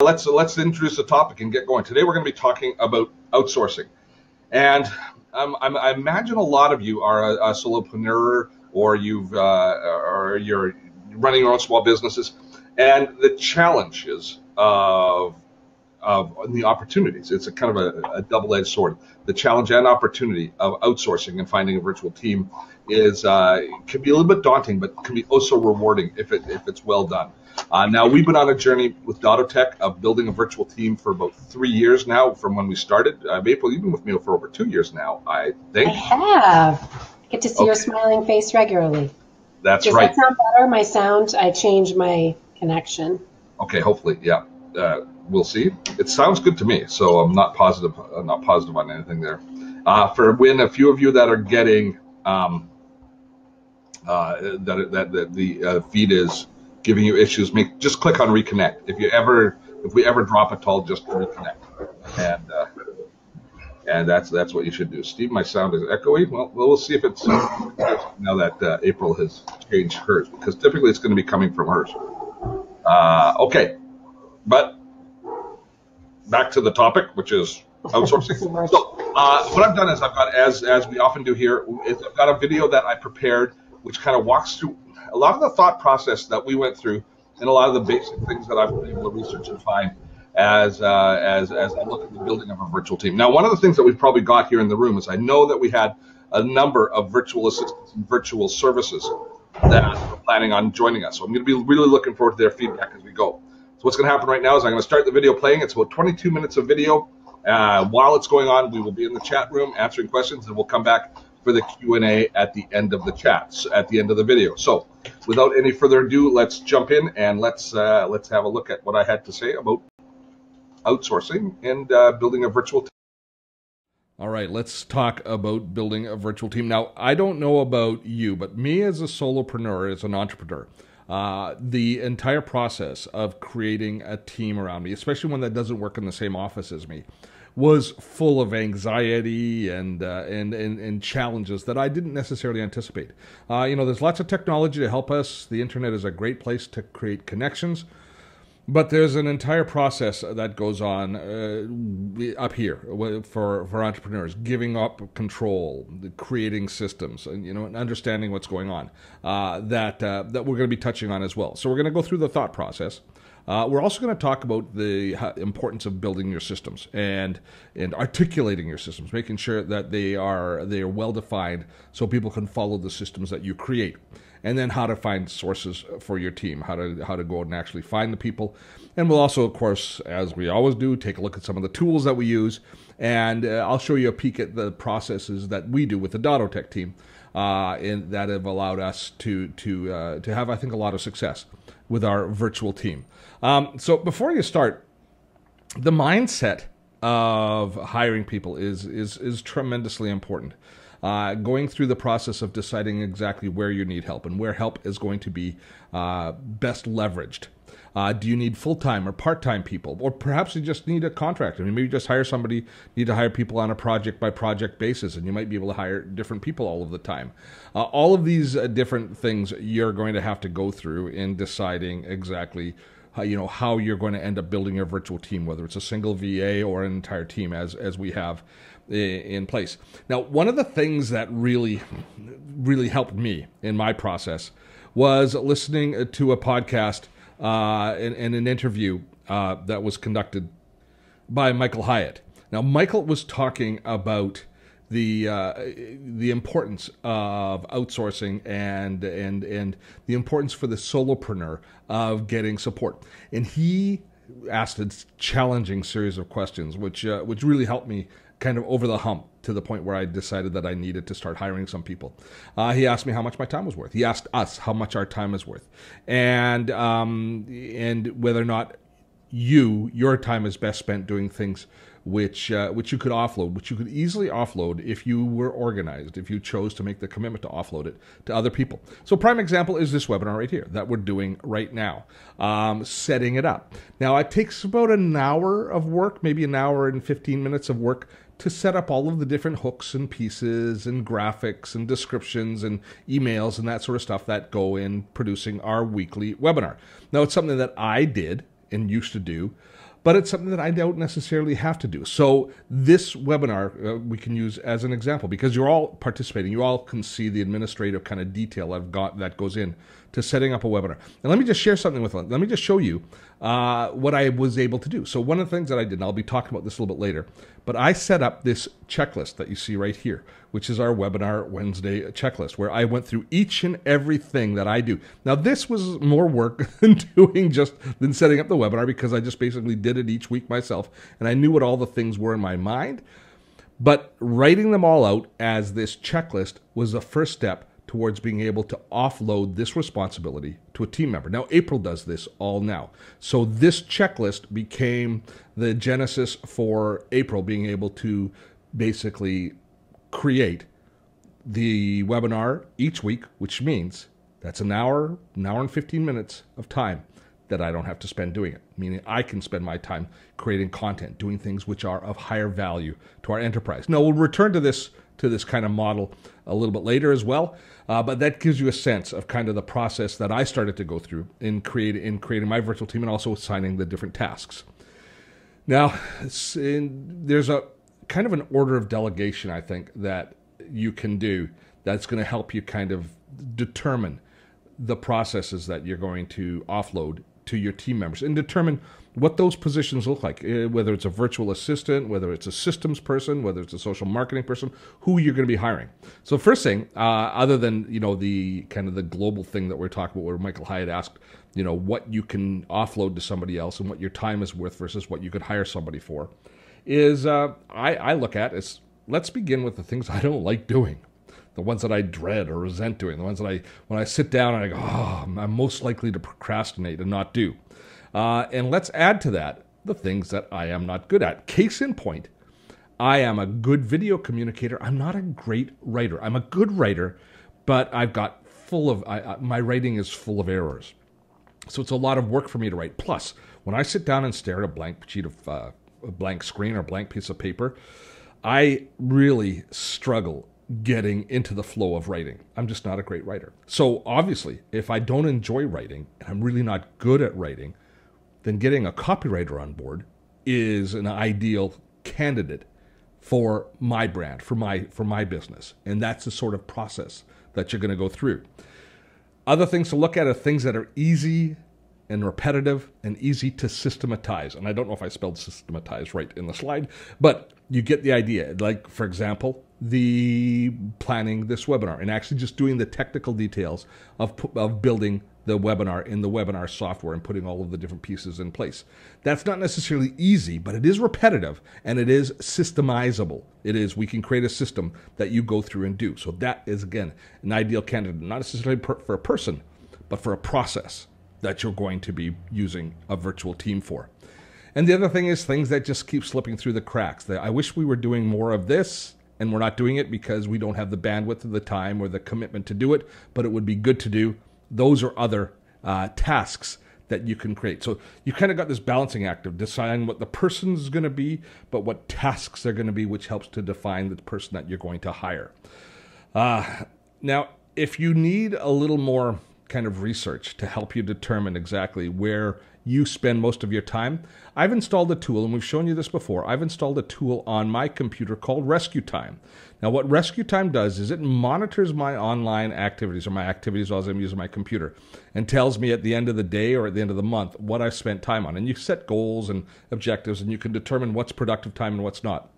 Let's introduce the topic and get going. Today we're going to be talking about outsourcing, and I imagine a lot of you are a solopreneur, or you're running your own small businesses, and the challenges of the opportunities. It's a kind of a double-edged sword. The challenge and opportunity of outsourcing and finding a virtual team is can be a little bit daunting, but can be also rewarding if it's well done. Now, we've been on a journey with dottotech of building a virtual team for about 3 years now from when we started. April, you've been with me for over 2 years now, I think. I have. I get to see your smiling face regularly. That's Does right. Does that sound better? My sound, I changed my connection. Okay, hopefully, yeah. We'll see. It sounds good to me, so I'm not positive. I'm not positive on anything there. For a few of you that are getting that the feed is giving you issues, just click on reconnect. If we ever drop a call, just reconnect, and that's what you should do. Steve, my sound is echoey. Well, we'll see if it's now that April has changed hers, because typically it's going to be coming from hers. Okay, but back to the topic, which is outsourcing. So what I've done is I've got, as we often do here, is I've got a video that I prepared, which kind of walks through a lot of the thought process that we went through, and a lot of the basic things that I've been able to research and find as I look at the building of a virtual team. Now, one of the things that we've probably got here in the room is I know that we had a number of virtual assistants and virtual services that are planning on joining us. So I'm going to be really looking forward to their feedback as we go. So what's going to happen right now is I'm going to start the video playing. It's about 22 minutes of video. While it's going on, we will be in the chat room answering questions, and we'll come back for the Q&A at the end of the chat, at the end of the video. So without any further ado, let's jump in and let's have a look at what I had to say about outsourcing and building a virtual team. All right, let's talk about building a virtual team. Now, I don't know about you, but me as a solopreneur, as an entrepreneur, the entire process of creating a team around me, especially one that doesn't work in the same office as me, was full of anxiety and challenges that I didn't necessarily anticipate. There's lots of technology to help us. The internet is a great place to create connections, but there's an entire process that goes on up here for entrepreneurs, giving up control, creating systems, and understanding what's going on that we're going to be touching on as well. So we're going to go through the thought process. We're also going to talk about the importance of building your systems and articulating your systems, making sure that they are well defined so people can follow the systems that you create. And then how to find sources for your team, how to go out and actually find the people. And we'll also, of course, as we always do, take a look at some of the tools that we use. And I'll show you a peek at the processes that we do with the dottotech team that have allowed us to have, I think, a lot of success with our virtual team. So before you start, the mindset of hiring people is tremendously important. Going through the process of deciding exactly where you need help and where help is going to be best leveraged. Do you need full-time or part-time people? Or perhaps you just need a contractor. I mean, maybe you just hire somebody, need to hire people on a project-by-project basis, and you might be able to hire different people all of the time. All of these different things you're going to have to go through in deciding exactly how you're going to end up building your virtual team, whether it's a single VA or an entire team as we have in place. Now, one of the things that really helped me in my process was listening to a podcast and an interview that was conducted by Michael Hyatt. Now, Michael was talking about the importance of outsourcing and the importance for the solopreneur of getting support. And he asked a challenging series of questions, which really helped me kind of over the hump to the point where I decided that I needed to start hiring some people. He asked me how much my time was worth. He asked us how much our time is worth, and whether or not your time is best spent doing things which you could offload, which you could easily offload if you were organized, if you chose to make the commitment to offload it to other people. So prime example is this webinar right here that we're doing right now, setting it up. Now it takes about an hour of work, maybe an hour and 15 minutes of work to set up all of the different hooks and pieces and graphics and descriptions and emails and that sort of stuff that go in producing our weekly webinar. Now it's something that I did and used to do but it's something that I don't necessarily have to do. So this webinar we can use as an example, because you're all participating. You all can see the administrative kind of detail I've got that goes in to setting up a webinar. And let me just share something with you. Let me just show you what I was able to do. So one of the things that I did, and I'll be talking about this a little bit later, but I set up this checklist that you see right here, which is our Webinar Wednesday checklist, where I went through each and everything that I do. Now, this was more work than than setting up the webinar, because I just basically did it each week myself, and I knew what all the things were in my mind. But writing them all out as this checklist was the first step towards being able to offload this responsibility to a team member. Now, April does this all now. So this checklist became the genesis for April being able to basically create the webinar each week, which means that's an hour and 15 minutes of time that I don't have to spend doing it, meaning I can spend my time creating content, doing things which are of higher value to our enterprise. Now, we'll return to this kind of model a little bit later as well, but that gives you a sense of kind of the process that I started to go through in creating my virtual team and also assigning the different tasks. Now, there's a kind of an order of delegation, I think, that you can do that's going to help you kind of determine the processes that you're going to offload to your team members and determine what those positions look like, whether it's a virtual assistant, whether it's a systems person, whether it's a social marketing person, who you're going to be hiring. So first thing, other than, the kind of the global thing that we're talking about, where Michael Hyatt asked, what you can offload to somebody else and what your time is worth versus what you could hire somebody for, is I look at is, let's begin with the things I don't like doing. The ones that I dread or resent doing, the ones that when I sit down and I go, I'm most likely to procrastinate and not do. And let's add to that the things that I am not good at. Case in point, I am a good video communicator. I'm not a great writer. I'm a good writer, but I've got my writing is full of errors. So it's a lot of work for me to write. Plus, when I sit down and stare at a blank sheet of a blank screen or a blank piece of paper, I really struggle getting into the flow of writing. I'm just not a great writer. So obviously, if I don't enjoy writing and I'm really not good at writing, then getting a copywriter on board is an ideal candidate for my brand, for my business. And that's the sort of process that you're going to go through. Other things to look at are things that are easy and repetitive and easy to systematize. And I don't know if I spelled systematize right in the slide, but you get the idea. Like, for example, the planning this webinar and actually just doing the technical details of building the webinar in the webinar software and putting all of the different pieces in place. That's not necessarily easy, but it is repetitive and it is systemizable. We can create a system that you go through and do. So that is, again, an ideal candidate, not necessarily for a person, but for a process that you're going to be using a virtual team for. And the other thing is things that just keep slipping through the cracks. I wish we were doing more of this, and we're not doing it because we don't have the bandwidth of the time or the commitment to do it, but it would be good to do. Those are other tasks that you can create. So you kind of got this balancing act of deciding what the person is going to be, but what tasks they're going to be, which helps to define the person that you're going to hire. Now, if you need a little more kind of research to help you determine exactly where you spend most of your time, I've installed a tool, and we've shown you this before. I've installed a tool on my computer called RescueTime. Now, what RescueTime does is it monitors my online activities or my activities while I'm using my computer and tells me at the end of the day or at the end of the month what I've spent time on. And you set goals and objectives, and you can determine what's productive time and what's not.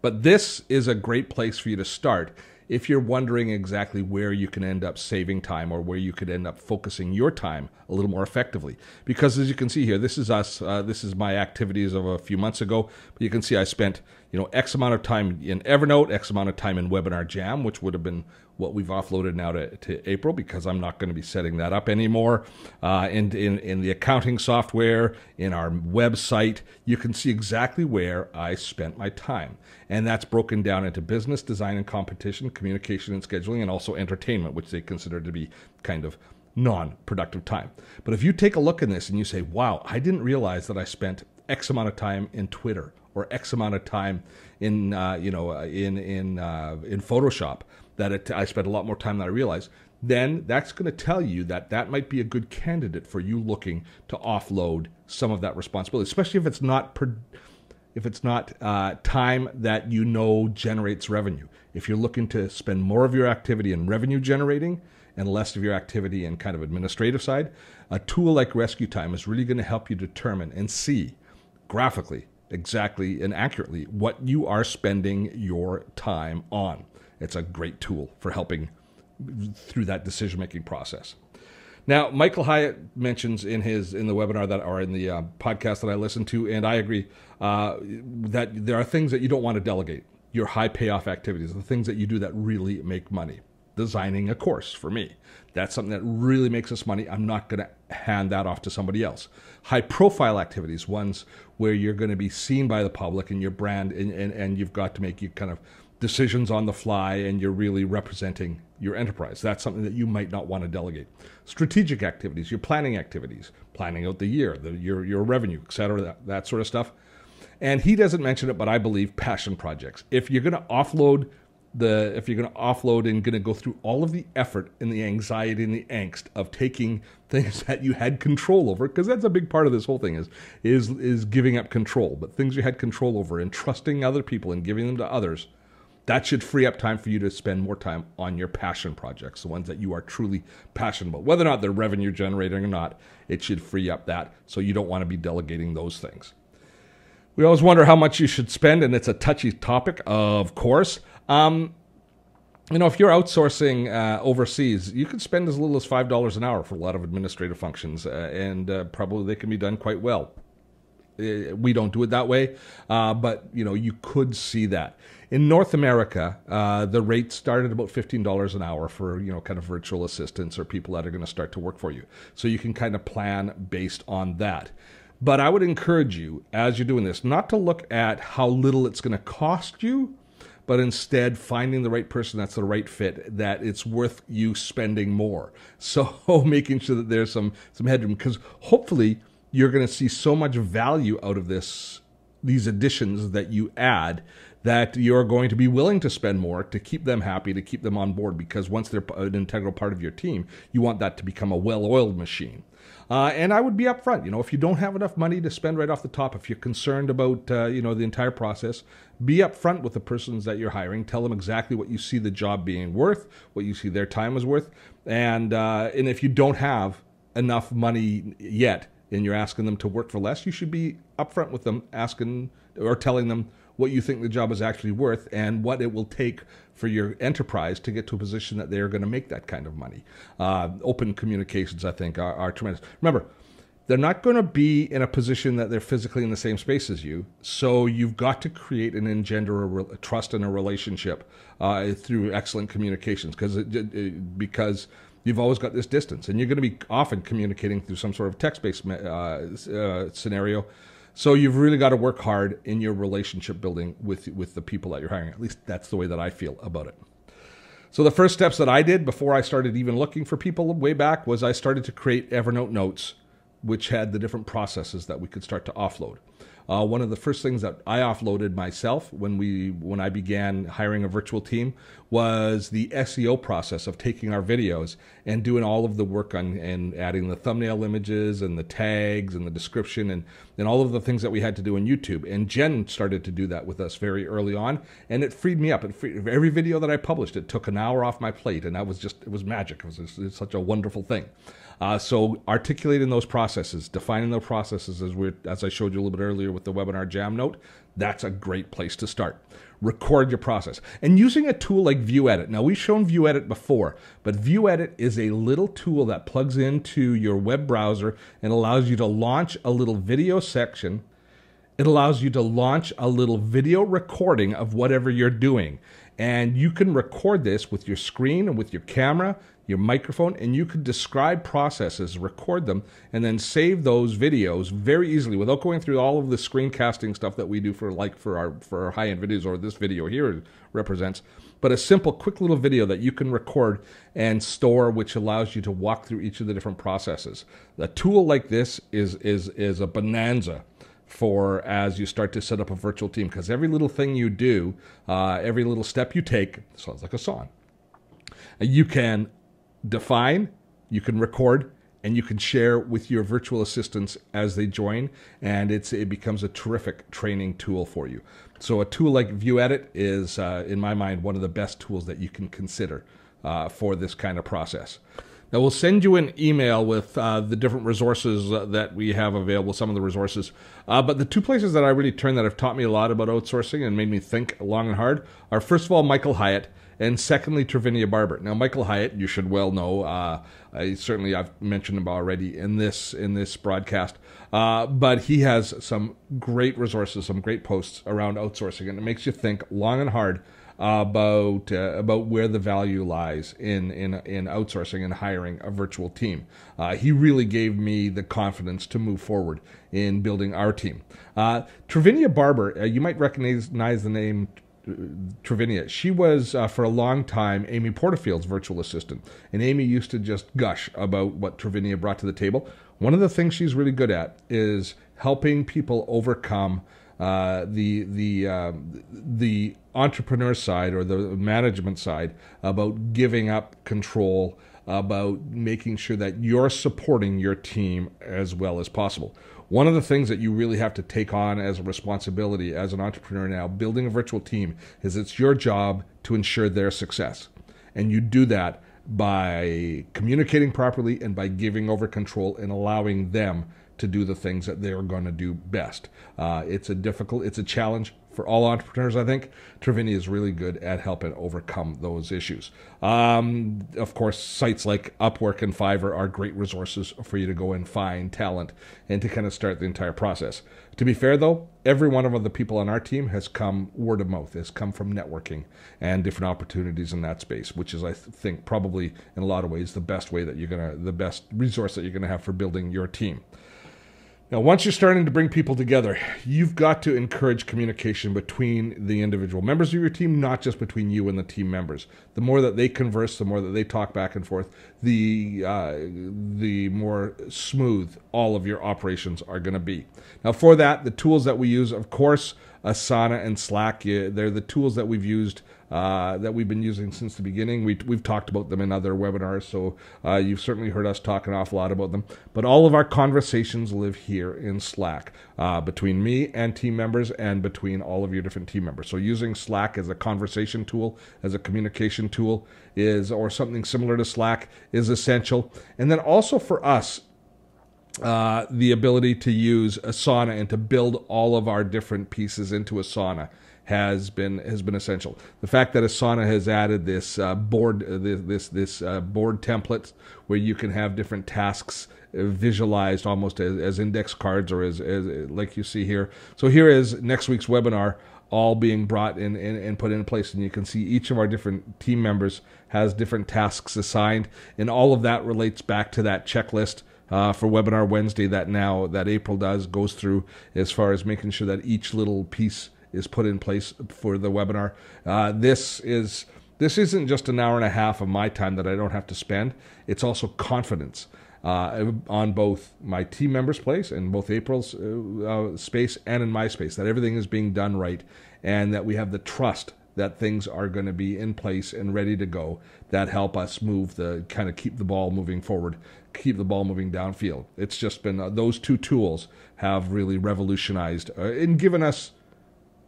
But this is a great place for you to start if you're wondering exactly where you can end up saving time or where you could end up focusing your time a little more effectively. Because as you can see here, this is us. This is my activities of a few months ago. But you can see I spent X amount of time in Evernote, X amount of time in Webinar Jam, which would have been what we've offloaded now to April, because I'm not going to be setting that up anymore. In the accounting software, in our website, you can see exactly where I spent my time. And that's broken down into business, design and competition, communication and scheduling, and also entertainment, which they consider to be kind of non-productive time. But if you take a look in this and you say, wow, I didn't realize that I spent X amount of time in Twitter or X amount of time in Photoshop, I spent a lot more time than I realized, then that's going to tell you that that might be a good candidate for you looking to offload some of that responsibility, especially if it's not time that you know generates revenue. If you're looking to spend more of your activity in revenue generating and less of your activity in kind of administrative side, a tool like RescueTime is really going to help you determine and see graphically exactly and accurately what you are spending your time on. It's a great tool for helping through that decision-making process. Now, Michael Hyatt mentions in the webinar that are in the podcast that I listened to, and I agree, that there are things that you don't want to delegate. Your high payoff activities, the things that you do that really make money. Designing a course for me. That's something that really makes us money. I'm not going to hand that off to somebody else. High profile activities, ones where you're going to be seen by the public and your brand, and you've got to make you kind of decisions on the fly, and you're really representing your enterprise. That's something that you might not want to delegate. Strategic activities, your planning activities, planning out the year, your revenue, etc., that sort of stuff. And he doesn't mention it, but I believe passion projects. If you're going to offload and going to go through all of the effort and the anxiety and the angst of taking things that you had control over, because that's a big part of this whole thing is giving up control, but things you had control over and trusting other people and giving them to others, that should free up time for you to spend more time on your passion projects, the ones that you are truly passionate about. Whether or not they're revenue generating or not, it should free up that, so you don't want to be delegating those things. We always wonder how much you should spend, and it's a touchy topic, of course. If you're outsourcing overseas, you can spend as little as $5 an hour for a lot of administrative functions, and probably they can be done quite well. We don't do it that way, but you could see that. In North America, the rate started about $15 an hour for kind of virtual assistants or people that are going to start to work for you. So you can kind of plan based on that. But I would encourage you, as you're doing this, not to look at how little it's going to cost you, but instead finding the right person that's the right fit, that it's worth you spending more. So making sure that there's some headroom, because hopefully you're going to see so much value out of these additions that you add, that you're going to be willing to spend more to keep them happy, to keep them on board, because once they're an integral part of your team, you want that to become a well-oiled machine. And I would be upfront. If you don't have enough money to spend right off the top, if you're concerned about the entire process, be upfront with the persons that you're hiring. Tell them exactly what you see the job being worth, what you see their time is worth, and if you don't have enough money yet, and you're asking them to work for less, you should be upfront with them, asking or telling them what you think the job is actually worth and what it will take for your enterprise to get to a position that they're going to make that kind of money. Open communications, I think, are tremendous. Remember, they're not going to be in a position that they're physically in the same space as you, so you've got to create and engender a trust and a relationship through excellent communications, because you've always got this distance, and you're going to be often communicating through some sort of text-based scenario. So you've really got to work hard in your relationship building with the people that you're hiring. At least that's the way that I feel about it. So the first steps that I did before I started even looking for people way back was I started to create Evernote notes, which had the different processes that we could start to offload. One of the first things that I offloaded myself when I began hiring a virtual team was the SEO process of taking our videos and doing all of the work on and adding the thumbnail images and the tags and the description and all of the things that we had to do on YouTube. And Jen started to do that with us very early on, and it freed me up. Every video that I published, it took an hour off my plate, and it was magic. It was such a wonderful thing. So articulating those processes, defining those processes, as I showed you a little bit earlier with the webinar jam note, that's a great place to start. Record your process. And using a tool like ViewEdit. Now, we've shown ViewEdit before, but ViewEdit is a little tool that plugs into your web browser and allows you to launch a little video section. It allows you to launch a little video recording of whatever you're doing. And you can record this with your screen and with your camera, your microphone, and you could describe processes, record them, and then save those videos very easily without going through all of the screencasting stuff that we do for our high-end videos, or this video here represents. But a simple, quick little video that you can record and store, which allows you to walk through each of the different processes. A tool like this is a bonanza for as you start to set up a virtual team, because every little thing you do, every little step you take, sounds like a song, you can define, you can record, and you can share with your virtual assistants as they join, and it becomes a terrific training tool for you. So a tool like ViewEdit is, in my mind, one of the best tools that you can consider for this kind of process. Now, we'll send you an email with the different resources that we have available, some of the resources. But the two places that I really turned that have taught me a lot about outsourcing and made me think long and hard are, first of all, Michael Hyatt, and secondly, Trivinia Barber. Now, Michael Hyatt, you should well know. I've mentioned him already in this broadcast. But he has some great resources, some great posts around outsourcing, and it makes you think long and hard about where the value lies in outsourcing and hiring a virtual team. He really gave me the confidence to move forward in building our team. Trivinia Barber, you might recognize the name Trivinia. She was for a long time Amy Porterfield's virtual assistant, and Amy used to just gush about what Trivinia brought to the table. One of the things she's really good at is helping people overcome the entrepreneur side or the management side about giving up control, about making sure that you're supporting your team as well as possible. One of the things that you really have to take on as a responsibility as an entrepreneur now, building a virtual team, is it's your job to ensure their success. And you do that by communicating properly and by giving over control and allowing them to do the things that they're going to do best. It's a challenge for all entrepreneurs, I think. Trivinia is really good at helping overcome those issues. Of course, sites like Upwork and Fiverr are great resources for you to go and find talent and to kind of start the entire process. To be fair, though, every one of the people on our team has come word of mouth, has come from networking and different opportunities in that space, which is, I think, probably in a lot of ways the best resource that you're gonna have for building your team. Now, once you're starting to bring people together, you've got to encourage communication between the individual members of your team, not just between you and the team members. The more that they converse, the more that they talk back and forth, the more smooth all of your operations are going to be. Now, for that, the tools that we use, of course, Asana and Slack, they're the tools that we've used, that we've been using since the beginning. We've talked about them in other webinars, so you've certainly heard us talk an awful lot about them. But all of our conversations live here in Slack, between me and team members and between all of your different team members. So using Slack as a conversation tool, as a communication tool, or something similar to Slack is essential. And then also for us, the ability to use Asana and to build all of our different pieces into Asana has been essential. The fact that Asana has added this board template where you can have different tasks visualized almost as index cards or as like you see here. So here is next week's webinar all being brought in and put in place, and you can see each of our different team members has different tasks assigned, and all of that relates back to that checklist for Webinar Wednesday that April goes through as far as making sure that each little piece is put in place for the webinar. This isn't just an hour and a half of my time that I don't have to spend. It's also confidence on both my team members' place and both April's space and in my space, that everything is being done right and that we have the trust that things are going to be in place and ready to go that help us keep the ball moving forward, keep the ball moving downfield. It's just been those two tools have really revolutionized and given us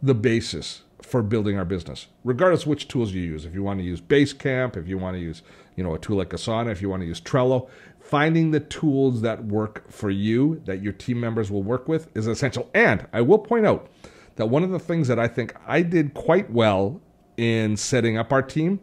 the basis for building our business, regardless of which tools you use. If you want to use Basecamp, if you want to use a tool like Asana, if you want to use Trello, finding the tools that work for you, that your team members will work with, is essential. And I will point out that one of the things that I think I did quite well in setting up our team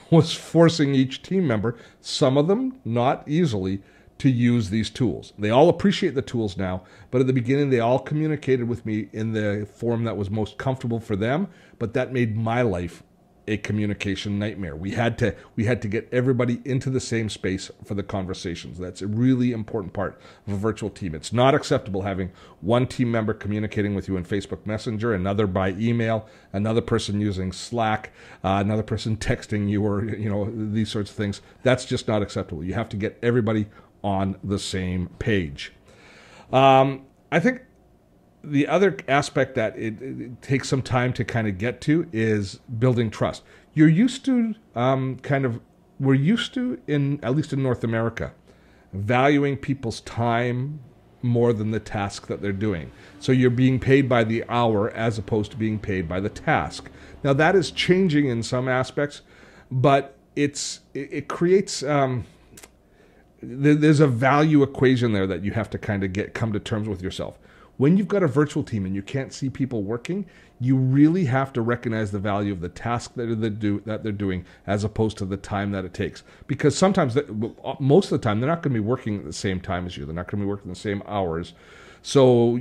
was forcing each team member, some of them not easily, to use these tools. They all appreciate the tools now, but at the beginning they all communicated with me in the form that was most comfortable for them, but that made my life a communication nightmare. We had to get everybody into the same space for the conversations. That's a really important part of a virtual team. It's not acceptable having one team member communicating with you in Facebook Messenger, another by email, another person using Slack, another person texting you, or these sorts of things. That's just not acceptable. You have to get everybody on the same page. I think the other aspect that it takes some time to kind of get to is building trust. You're used to kind of we're used to, at least in North America, valuing people's time more than the task that they're doing. So you're being paid by the hour as opposed to being paid by the task. Now that is changing in some aspects, but it creates there's a value equation there that you have to kind of come to terms with yourself. When you've got a virtual team and you can't see people working, you really have to recognize the value of the task that they're doing as opposed to the time that it takes. Because sometimes, most of the time, they're not going to be working at the same time as you. They're not going to be working the same hours. So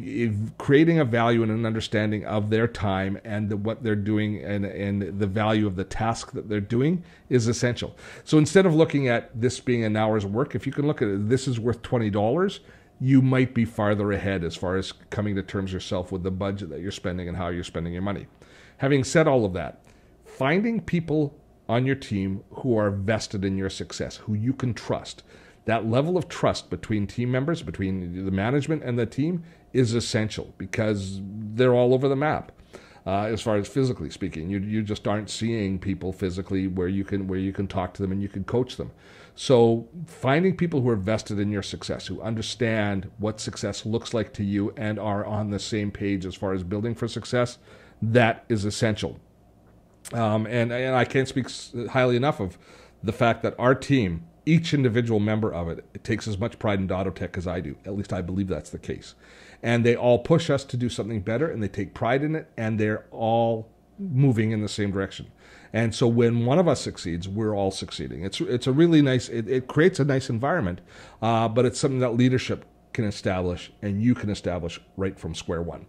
creating a value and an understanding of their time and what they're doing and the value of the task that they're doing is essential. So instead of looking at this being an hour's work, if you can look at it, this is worth $20, you might be farther ahead as far as coming to terms yourself with the budget that you're spending and how you're spending your money. Having said all of that, finding people on your team who are vested in your success, who you can trust, that level of trust between team members, between the management and the team, is essential because they're all over the map. As far as physically speaking, you just aren't seeing people physically where you can talk to them and you can coach them. So finding people who are vested in your success, who understand what success looks like to you and are on the same page as far as building for success, that is essential. And I can't speak highly enough of the fact that our team, each individual member of it takes as much pride in dottotech as I do. At least I believe that's the case. And they all push us to do something better, and they take pride in it, and they're all moving in the same direction. And so when one of us succeeds, we're all succeeding. It's a really nice, it creates a nice environment, but it's something that leadership can establish, and you can establish right from square one.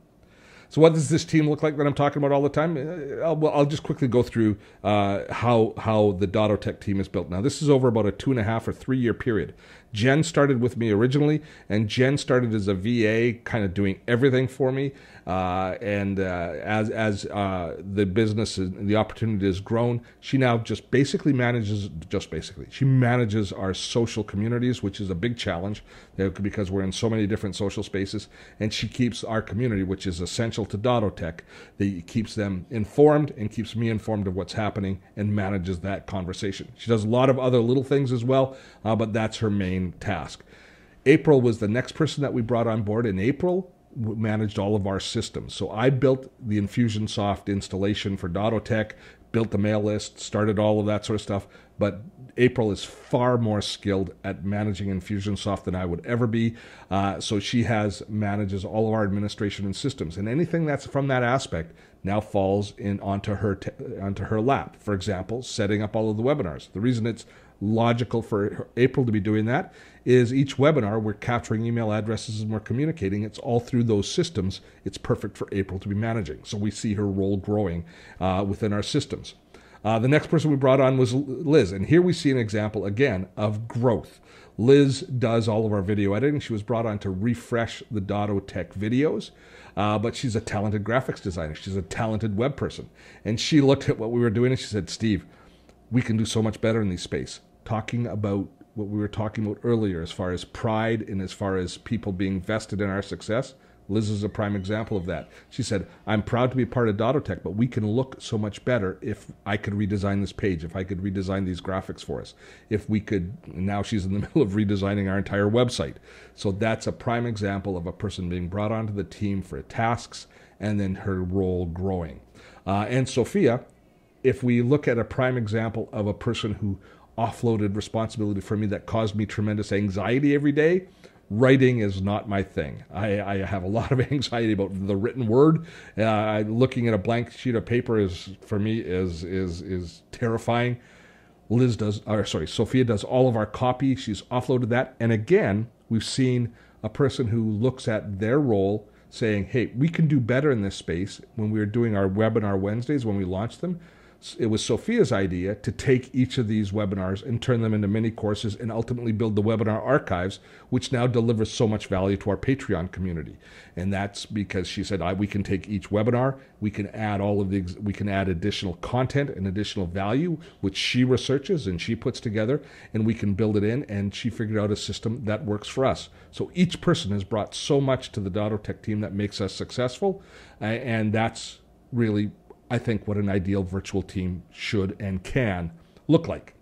So what does this team look like that I'm talking about all the time? I'll just quickly go through how the dottotech team is built. Now, this is over about a 2.5 or 3 year period. Jen started with me originally, and Jen started as a VA, kind of doing everything for me. As the business, the opportunity has grown, she now she manages our social communities, which is a big challenge because we're in so many different social spaces, and she keeps our community, which is essential to dottotech, that keeps them informed and keeps me informed of what's happening and manages that conversation. She does a lot of other little things as well, but that's her main task. April was the next person that we brought on board, and April managed all of our systems. So I built the Infusionsoft installation for dottotech, built the mail list, started all of that sort of stuff, but April is far more skilled at managing Infusionsoft than I would ever be. So she manages all of our administration and systems, and anything that's from that aspect now falls onto her lap. For example, setting up all of the webinars. The reason it's logical for April to be doing that is each webinar we're capturing email addresses and we're communicating. It's all through those systems. It's perfect for April to be managing. So we see her role growing within our systems. The next person we brought on was Liz, and here we see an example again of growth. Liz does all of our video editing. She was brought on to refresh the dottotech videos, but she's a talented graphics designer. She's a talented web person, and she looked at what we were doing and she said, "Steve, we can do so much better in this space." Talking about what we were talking about earlier as far as pride and as far as people being vested in our success, Liz is a prime example of that. She said, "I'm proud to be part of dottotech, but we can look so much better if I could redesign this page, if I could redesign these graphics for us, if we could." Now she's in the middle of redesigning our entire website. So that's a prime example of a person being brought onto the team for tasks and then her role growing. And Sophia, if we look at a prime example of a person who offloaded responsibility for me that caused me tremendous anxiety every day, writing is not my thing. I have a lot of anxiety about the written word. Looking at a blank sheet of paper for me is terrifying. Sophia does all of our copy. She's offloaded that. And again, we've seen a person who looks at their role saying, "Hey, we can do better in this space." When we were doing our webinar Wednesdays, when we launched them, it was Sophia's idea to take each of these webinars and turn them into mini courses and ultimately build the webinar archives, which now delivers so much value to our Patreon community. And that's because she said, we can take each webinar, we can add we can add additional content and additional value, which she researches and she puts together, and we can build it in. And she figured out a system that works for us. So each person has brought so much to the dottotech team that makes us successful. And that's really, I think, what an ideal virtual team should and can look like.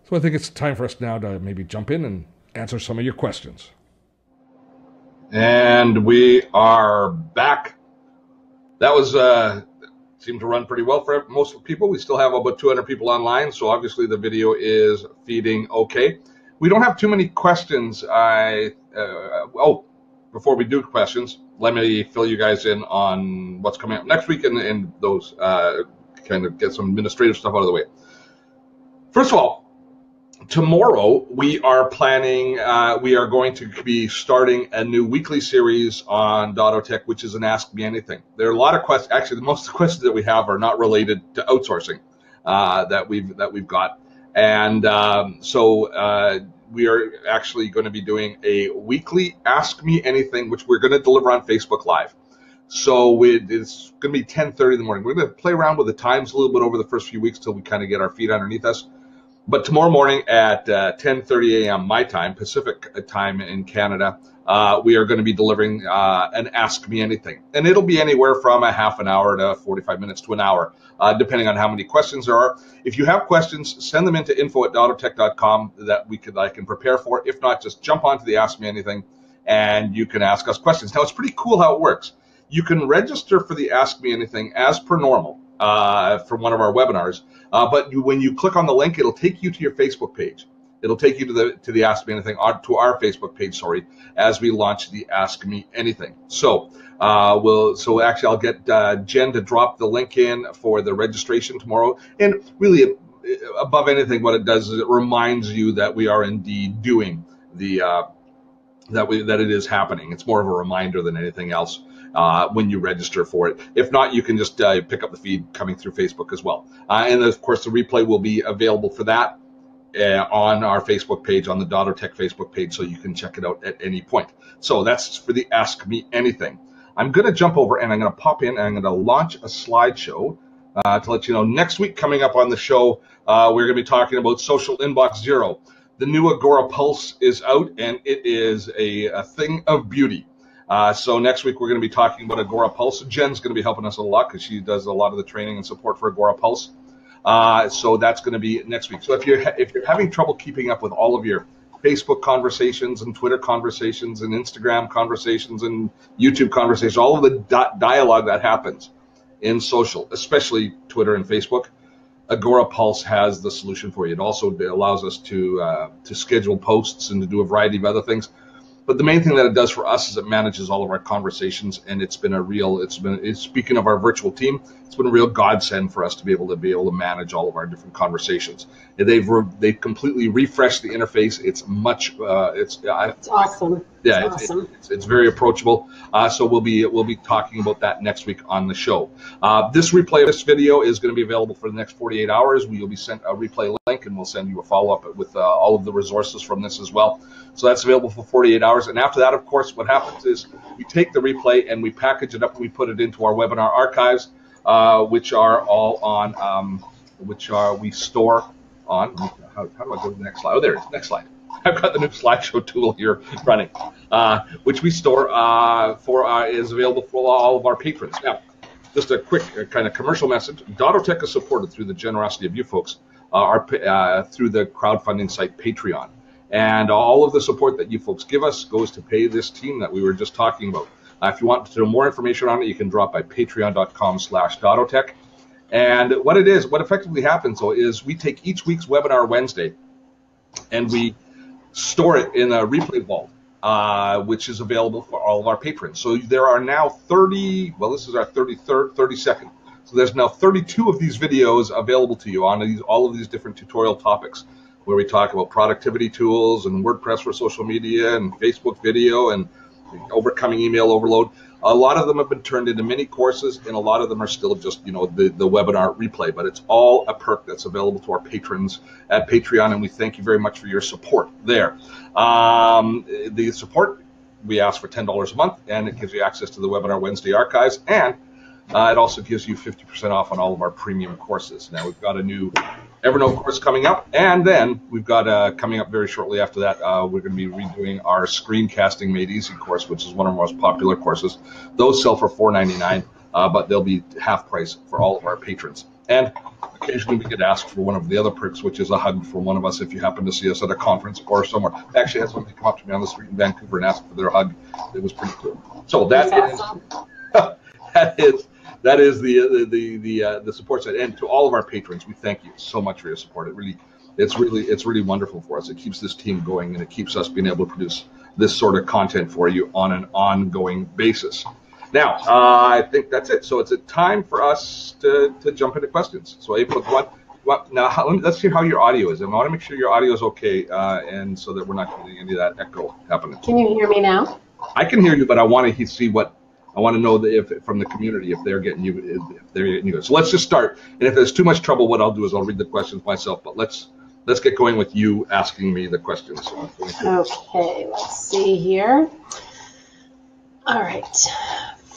So I think it's time for us now to maybe jump in and answer some of your questions. And we are back. That was seemed to run pretty well for most people. We still have about 200 people online, so obviously the video is feeding okay. We don't have too many questions. Before we do questions, let me fill you guys in on what's coming up next week and those kind of get some administrative stuff out of the way. First of all, tomorrow we are planning, we are going to be starting a new weekly series on dottotech, which is an Ask Me Anything. There are a lot of questions. Actually, most of the questions that we have are not related to outsourcing that we've got, and we are actually going to be doing a weekly Ask Me Anything, which we're going to deliver on Facebook Live. So it's going to be 10:30 in the morning. We're going to play around with the times a little bit over the first few weeks till we kind of get our feet underneath us. But tomorrow morning at 10:30 a.m. my time, Pacific time in Canada, we are going to be delivering an Ask Me Anything. And it'll be anywhere from a half an hour to 45 minutes to an hour, depending on how many questions there are. If you have questions, send them into info@dottotech.com that I can prepare for. If not, just jump onto the Ask Me Anything and you can ask us questions. Now, it's pretty cool how it works. You can register for the Ask Me Anything as per normal from one of our webinars. But when you click on the link, it'll take you to your Facebook page. It'll take you to the Ask Me Anything, to our Facebook page, sorry, as we launch the Ask Me Anything. So actually I'll get Jen to drop the link in for the registration tomorrow. And really, above anything, what it does is it reminds you that we are indeed doing that it is happening. It's more of a reminder than anything else. When you register for it. If not, you can just pick up the feed coming through Facebook as well. And of course, the replay will be available for that on our Facebook page, on the dottotech Facebook page, so you can check it out at any point. So that's for the Ask Me Anything. I'm going to jump over and I'm going to pop in and I'm going to launch a slideshow to let you know. Next week, coming up on the show, we're going to be talking about Social Inbox Zero. The new Agora Pulse is out, and it is a thing of beauty. So next week we're going to be talking about Agora Pulse. Jen's going to be helping us a lot because she does a lot of the training and support for Agora Pulse. So that's going to be next week. So if you're having trouble keeping up with all of your Facebook conversations and Twitter conversations and Instagram conversations and YouTube conversations, all of the dialogue that happens in social, especially Twitter and Facebook, Agora Pulse has the solution for you. It also allows us to schedule posts and to do a variety of other things. But the main thing that it does for us is it manages all of our conversations, and speaking of our virtual team, it's been a real godsend for us to be able to manage all of our different conversations. And they've completely refreshed the interface. It's it's awesome. Yeah, it's very approachable. So we'll be talking about that next week on the show. This replay of this video is going to be available for the next 48 hours. You'll be sent a replay link, and we'll send you a follow-up with all of the resources from this as well. So that's available for 48 hours. And after that, of course, what happens is we take the replay and we package it up and we put it into our webinar archives, which are all on, we store on. How do I go to the next slide? Oh, there it is. Next slide. I've got the new slideshow tool here running, which we store is available for all of our patrons. Now, just a quick kind of commercial message. dottotech is supported through the generosity of you folks through the crowdfunding site Patreon. And all of the support that you folks give us goes to pay this team that we were just talking about. If you want to know more information on it, you can drop by patreon.com/dottotech. And what effectively happens, though, is we take each week's webinar Wednesday and we store it in a replay vault, which is available for all of our patrons. So there are now this is our 32nd. So there's now 32 of these videos available to you on all of these different tutorial topics, where we talk about productivity tools and WordPress for social media and Facebook video and overcoming email overload. A lot of them have been turned into mini courses, and a lot of them are still just, the webinar replay. But it's all a perk that's available to our patrons at Patreon, and we thank you very much for your support there. The support, we ask for $10 a month, and it gives you access to the Webinar Wednesday archives, and it also gives you 50% off on all of our premium courses. Now, we've got a new Evernote course coming up, and then we've got coming up very shortly after that, we're going to be redoing our Screencasting Made Easy course, which is one of our most popular courses. Those sell for $4.99, but they'll be half price for all of our patrons. And occasionally we get asked for one of the other perks, which is a hug from one of us if you happen to see us at a conference or somewhere. I actually had somebody come up to me on the street in Vancouver and ask for their hug. It was pretty cool. So that is the support side. And to all of our patrons, we thank you so much for your support. It's really wonderful for us. It keeps this team going, and it keeps us being able to produce this sort of content for you on an ongoing basis. Now, I think that's it. So it's a time for us to jump into questions. So April, now let's hear how your audio is. I want to make sure your audio is okay, and so that we're not getting any of that echo happening. Can you hear me now? I can hear you, but I want to see what I want to know if from the community if they're getting you. So let's just start. And if there's too much trouble, what I'll do is I'll read the questions myself. But let's get going with you asking me the questions. Okay, let's see here. All right.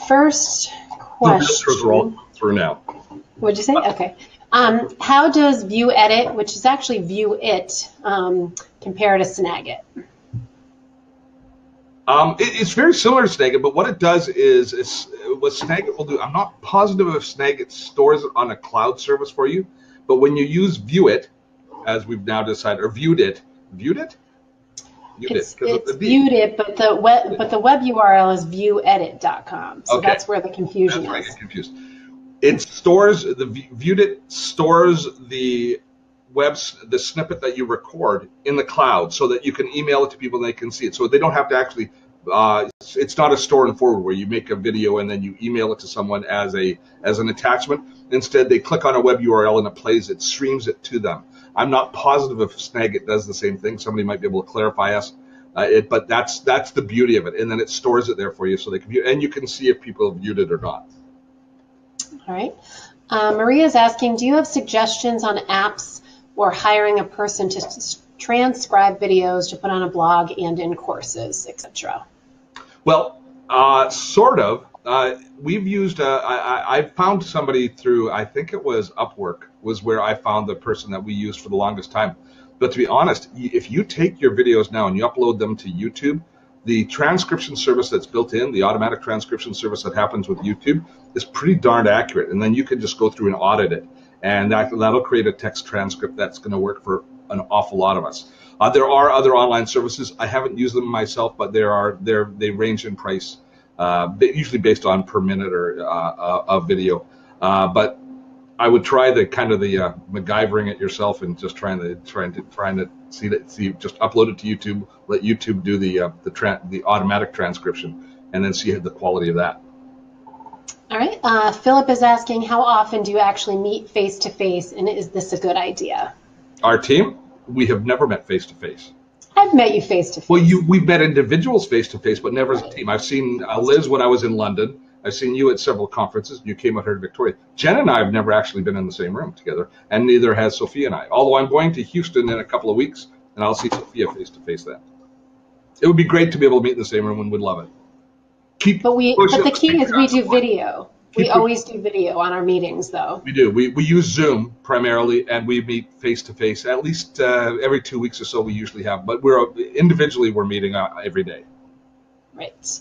First question. We're all through now. What'd you say? Okay. How does ViewEdit, which is actually ViewIt, compare to Snagit? It's very similar to Snagit, but what it does is what Snagit will do. I'm not positive if Snagit stores it on a cloud service for you, but when you use ViewIt, as we've now decided, or ViewEdit. It's ViewEdit, but the web URL is viewedit.com. So okay. That's where the confusion is. I get confused. It stores ViewEdit stores the snippet that you record in the cloud, so that you can email it to people and they can see it. So they don't have to actually. It's not a store and forward where you make a video and then you email it to someone as an attachment. Instead, they click on a web URL and it plays it, streams it to them. I'm not positive if Snagit does the same thing. Somebody might be able to clarify us. But that's the beauty of it. And then it stores it there for you so they can view, and you can see if people have viewed it or not. All right. Maria's asking, do you have suggestions on apps or hiring a person to transcribe videos to put on a blog and in courses, etc.? Well, sort of. We've used, I found somebody through, I think it was Upwork, was where I found the person that we used for the longest time. But to be honest, if you take your videos now and you upload them to YouTube, the transcription service that's built in, the automatic transcription service that happens with YouTube, is pretty darn accurate. And then you can just go through and audit it. And that'll create a text transcript that's going to work for an awful lot of us. There are other online services. I haven't used them myself, but they range in price, usually based on per minute or of video. But I would try the kind of the MacGyvering it yourself and just trying to see just upload it to YouTube, let YouTube do the automatic transcription, and then see the quality of that. All right. Philip is asking, how often do you actually meet face to face, and is this a good idea? Our team, we have never met face to face. I've met you face to face. Well, we've met individuals face to face, but never as a team. I've seen Liz when I was in London. I've seen you at several conferences. You came out here to Victoria. Jen and I have never actually been in the same room together, and neither has Sophia and I. Although I'm going to Houston in a couple of weeks, and I'll see Sophia face to face then. It would be great to be able to meet in the same room, and we'd love it. But the key is we do video. We always do video on our meetings, though. We do. We use Zoom primarily, and we meet face to face at least every 2 weeks or so. We usually have, but we're meeting every day. Right.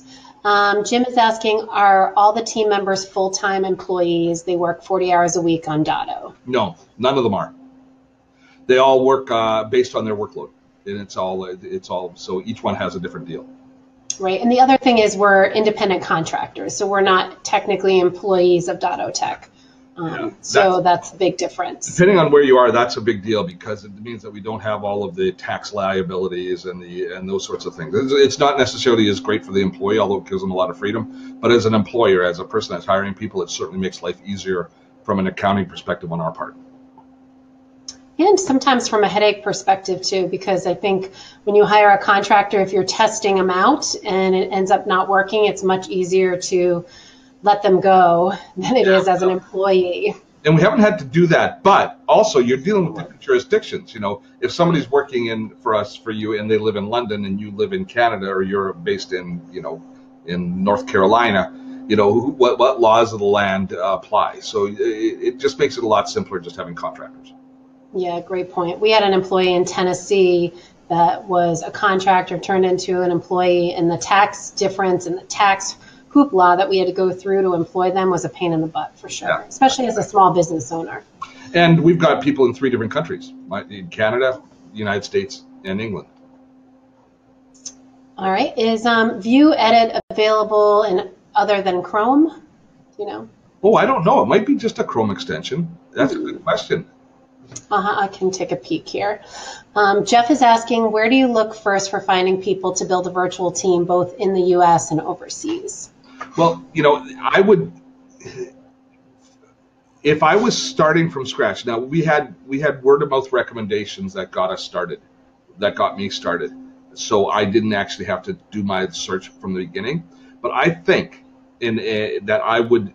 Jim is asking, are all the team members full-time employees? They work 40 hours a week on Dotto? No, none of them are. They all work based on their workload, and it's all so each one has a different deal. Right, and the other thing is we're independent contractors, so we're not technically employees of dottotech. So that's a big difference. Depending on where you are, that's a big deal because it means that we don't have all of the tax liabilities and those sorts of things. It's not necessarily as great for the employee, although it gives them a lot of freedom. But as an employer, as a person that's hiring people, it certainly makes life easier from an accounting perspective on our part. And sometimes from a headache perspective too, because I think when you hire a contractor, if you're testing them out and it ends up not working, it's much easier to let them go than it is as an employee. And we haven't had to do that, but also you're dealing with different jurisdictions. You know, if somebody's working for you, and they live in London and you live in Canada, or you're based in North Carolina, what laws of the land apply. So it just makes it a lot simpler just having contractors. Yeah, great point. We had an employee in Tennessee that was a contractor turned into an employee, and the tax difference and the tax hoopla that we had to go through to employ them was a pain in the butt for sure, especially as a small business owner. And we've got people in 3 different countries, in Canada, the United States, and England. All right. Is ViewEdit available in other than Chrome? You know? Oh, I don't know. It might be just a Chrome extension. That's a good question. I can take a peek here. Jeff is asking, where do you look first for finding people to build a virtual team, both in the U.S. and overseas? Well, you know, I would, if I was starting from scratch. Now we had word of mouth recommendations that got us started, that got me started. So I didn't actually have to do my search from the beginning. But I think that I would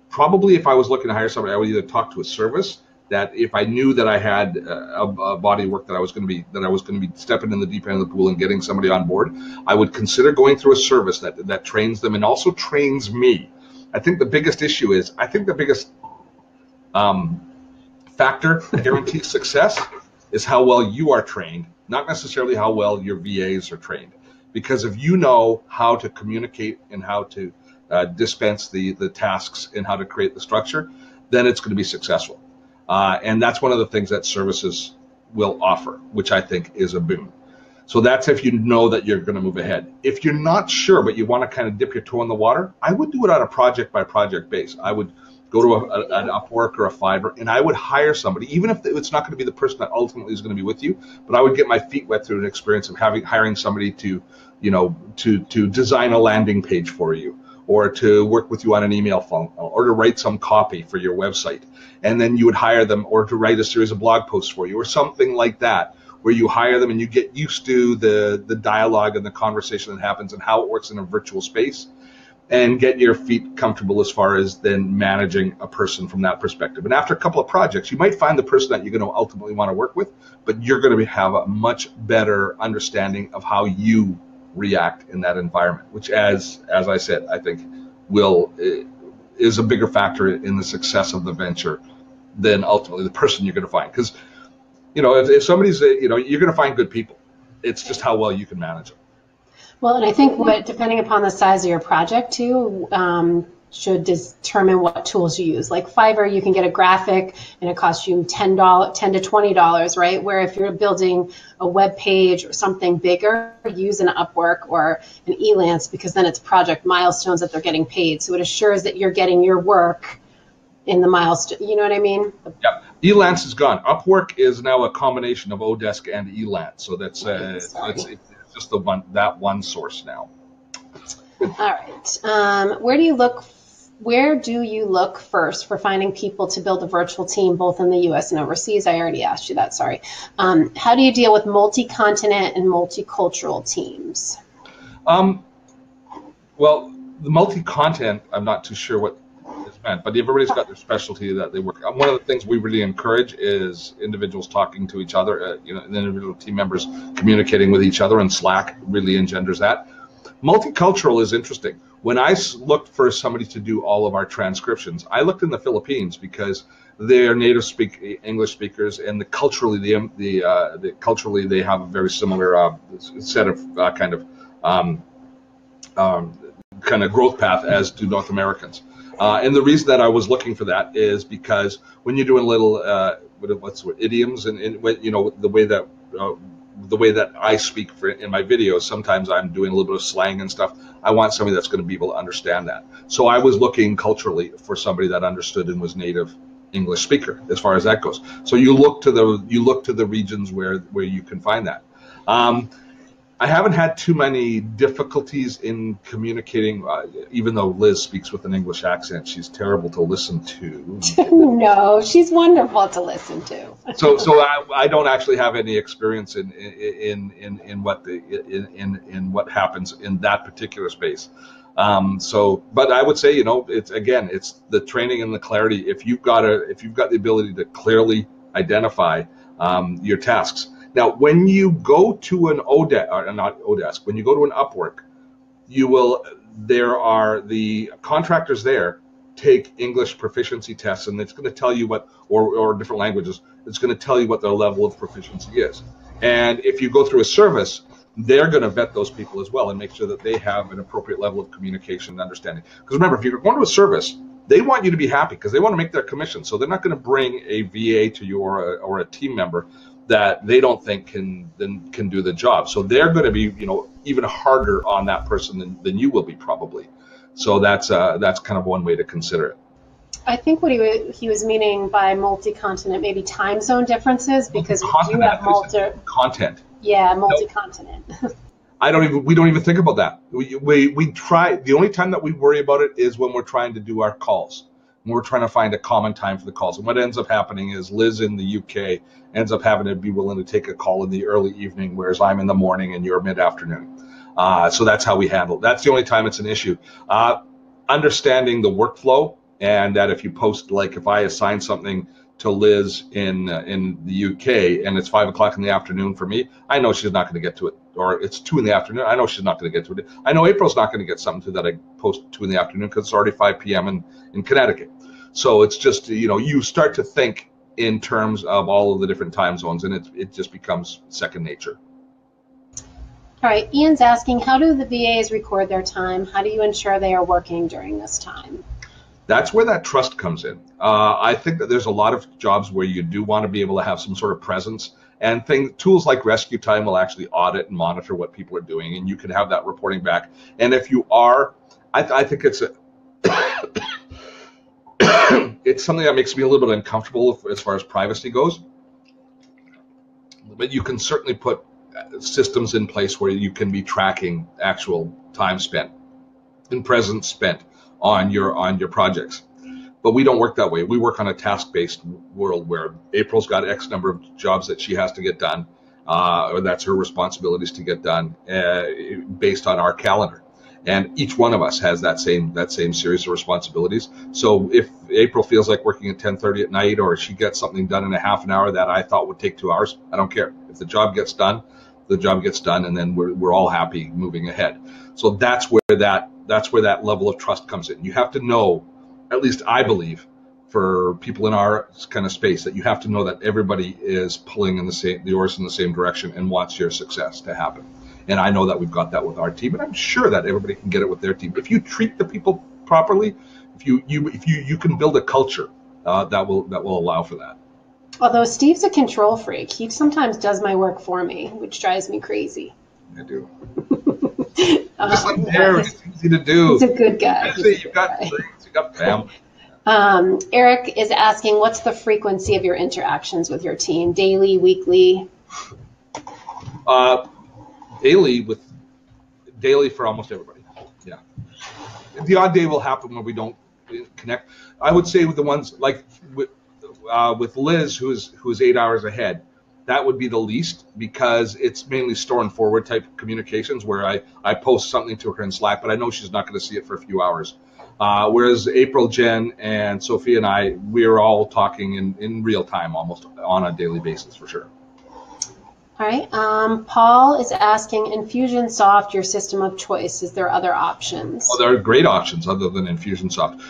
probably, if I was looking to hire somebody, I would either talk to a service that, if I knew that I had a body of work that I was going to be stepping in the deep end of the pool and getting somebody on board, I would consider going through a service that trains them and also trains me. I think the biggest issue is, I think the biggest factor that guarantees success is how well you are trained, not necessarily how well your VAs are trained. Because if you know how to communicate and how to dispense the tasks and how to create the structure, then it's going to be successful. And that's one of the things that services will offer, which I think is a boon. So that's if you know that you're going to move ahead. If you're not sure, but you want to kind of dip your toe in the water, I would do it on a project by project base. I would go to an Upwork or a Fiverr, and I would hire somebody, even if it's not going to be the person that ultimately is going to be with you, but I would get my feet wet through an experience of hiring somebody to, you know, to design a landing page for you, or to work with you on an email funnel, or to write some copy for your website. And then you would hire them, or to write a series of blog posts for you, or something like that, where you hire them and you get used to the dialogue and the conversation that happens and how it works in a virtual space, and get your feet comfortable as far as then managing a person from that perspective. And after a couple of projects, you might find the person that you're going to ultimately want to work with, but you're going to have a much better understanding of how you react in that environment, which, as I said, I think is a bigger factor in the success of the venture than ultimately the person you're going to find. Because, you know, if somebody's, you know, you're going to find good people. It's just how well you can manage them. Well, and I think depending upon the size of your project too, should determine what tools you use. Like Fiverr, you can get a graphic and it costs you $10 to $20, right? Where if you're building a web page or something bigger, use an Upwork or an Elance, because then it's project milestones that they're getting paid. So it assures that you're getting your work in the milestone. You know what I mean? Yeah. Elance is gone. Upwork is now a combination of Odesk and Elance. So that's it's just that one source now. All right. Where do you look first for finding people to build a virtual team, both in the U.S. and overseas? I already asked you that, sorry. How do you deal with multi-continent and multicultural teams? Well, the multi-content, I'm not too sure what is meant, but everybody's got their specialty that they work on. One of the things we really encourage is individuals talking to each other, you know, individual team members communicating with each other, and Slack really engenders that. Multicultural is interesting. When I looked for somebody to do all of our transcriptions, I looked in the Philippines because they're native English speakers, and culturally they have a very similar set of kind of growth path as do North Americans. And the reason that I was looking for that is because when you're doing little idioms and you know, the way that I speak in my videos, sometimes I'm doing a little bit of slang and stuff. I want somebody that's going to be able to understand that. So I was looking culturally for somebody that understood and was native English speaker as far as that goes. So you look to the regions where you can find that. I haven't had too many difficulties in communicating, even though Liz speaks with an English accent. She's terrible to listen to. No, she's wonderful to listen to. So I don't actually have any experience in what happens in that particular space. But I would say, you know, it's the training and the clarity. If you've got the ability to clearly identify your tasks. Now, when you go to an Odesk, when you go to an Upwork, there are the contractors there take English proficiency tests, and it's going to tell you what, or different languages, it's going to tell you what their level of proficiency is. And if you go through a service, they're going to vet those people as well and make sure that they have an appropriate level of communication and understanding. Because remember, if you're going to a service, they want you to be happy because they want to make their commission. So they're not going to bring a VA to you or a team member that they don't think can do the job. So they're going to be, you know, even harder on that person than you will be probably. So that's kind of one way to consider it. I think what he was meaning by multi-continent, maybe time zone differences, because we do have content. Yeah, multi-continent. We don't even think about that. We try. The only time that we worry about it is when we're trying to do our calls. When we're trying to find a common time for the calls. And what ends up happening is Liz in the UK ends up having to be willing to take a call in the early evening, whereas I'm in the morning and you're mid-afternoon. So that's how we handle it. That's the only time it's an issue. Understanding the workflow, and that if you post, like if I assign something to Liz in the UK and it's 5 o'clock in the afternoon for me, I know she's not going to get to it. Or it's 2 in the afternoon, I know she's not going to get to it. I know April's not going to get something to that I post 2 in the afternoon because it's already 5 p.m. in Connecticut. So it's just, you know, you start to think in terms of all of the different time zones, and it just becomes second nature. All right, Ian's asking, how do the VAs record their time? How do you ensure they are working during this time? That's where that trust comes in. I think that there's a lot of jobs where you do want to be able to have some sort of presence, and tools like RescueTime will actually audit and monitor what people are doing, and you can have that reporting back. And if you are, I think it's it's something that makes me a little bit uncomfortable as far as privacy goes. But you can certainly put systems in place where you can be tracking actual time spent and presence spent on your projects. But we don't work that way. We work on a task-based world where April's got X number of jobs that she has to get done, or that's her responsibilities to get done based on our calendar. And each one of us has that same series of responsibilities. So if April feels like working at 10:30 at night, or she gets something done in a half an hour that I thought would take 2 hours, I don't care. If the job gets done, the job gets done, and then we're all happy moving ahead. So that's where that level of trust comes in. You have to know, at least I believe, for people in our kind of space, that you have to know that everybody is pulling in the oars in the same direction and wants your success to happen. And I know that we've got that with our team, and I'm sure that everybody can get it with their team. If you treat the people properly, if you can build a culture that will allow for that. Although Steve's a control freak, he sometimes does my work for me, which drives me crazy. I do. Just like there, it's easy to do. He's a good guy. You've got family. Eric is asking, what's the frequency of your interactions with your team? Daily, weekly? Daily for almost everybody. Yeah. The odd day will happen when we don't connect. I would say with the ones like with Liz, who's 8 hours ahead, that would be the least, because it's mainly store and forward type communications where I post something to her in Slack, but I know she's not going to see it for a few hours. Whereas April, Jen, and Sophia and I, we're all talking in real time, almost on a daily basis for sure. All right. Paul is asking, Infusionsoft your system of choice? Is there other options? Oh, there are great options other than Infusionsoft.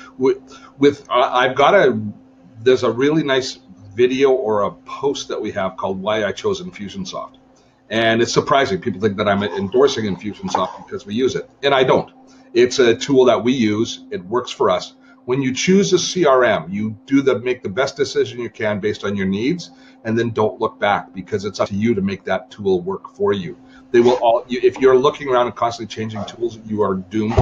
There's a really nice video or a post that we have called Why I Chose Infusionsoft. And it's surprising. People think that I'm endorsing Infusionsoft because we use it. And I don't. It's a tool that we use. It works for us. When you choose a CRM, you make the best decision you can based on your needs, and then don't look back, because it's up to you to make that tool work for you. They will all. If you're looking around and constantly changing tools, you are doomed,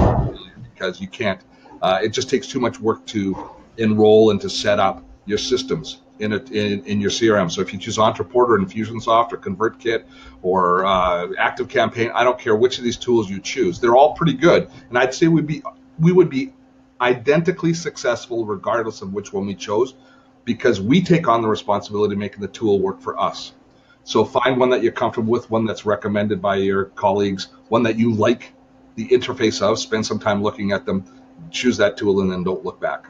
because you can't. It just takes too much work to enroll and to set up your systems in your CRM. So if you choose Entreport or Infusionsoft or ConvertKit or ActiveCampaign, I don't care which of these tools you choose. They're all pretty good, and I'd say we would be identically successful regardless of which one we chose, because we take on the responsibility of making the tool work for us. So find one that you're comfortable with, one that's recommended by your colleagues, one that you like the interface of, spend some time looking at them, choose that tool, and then don't look back.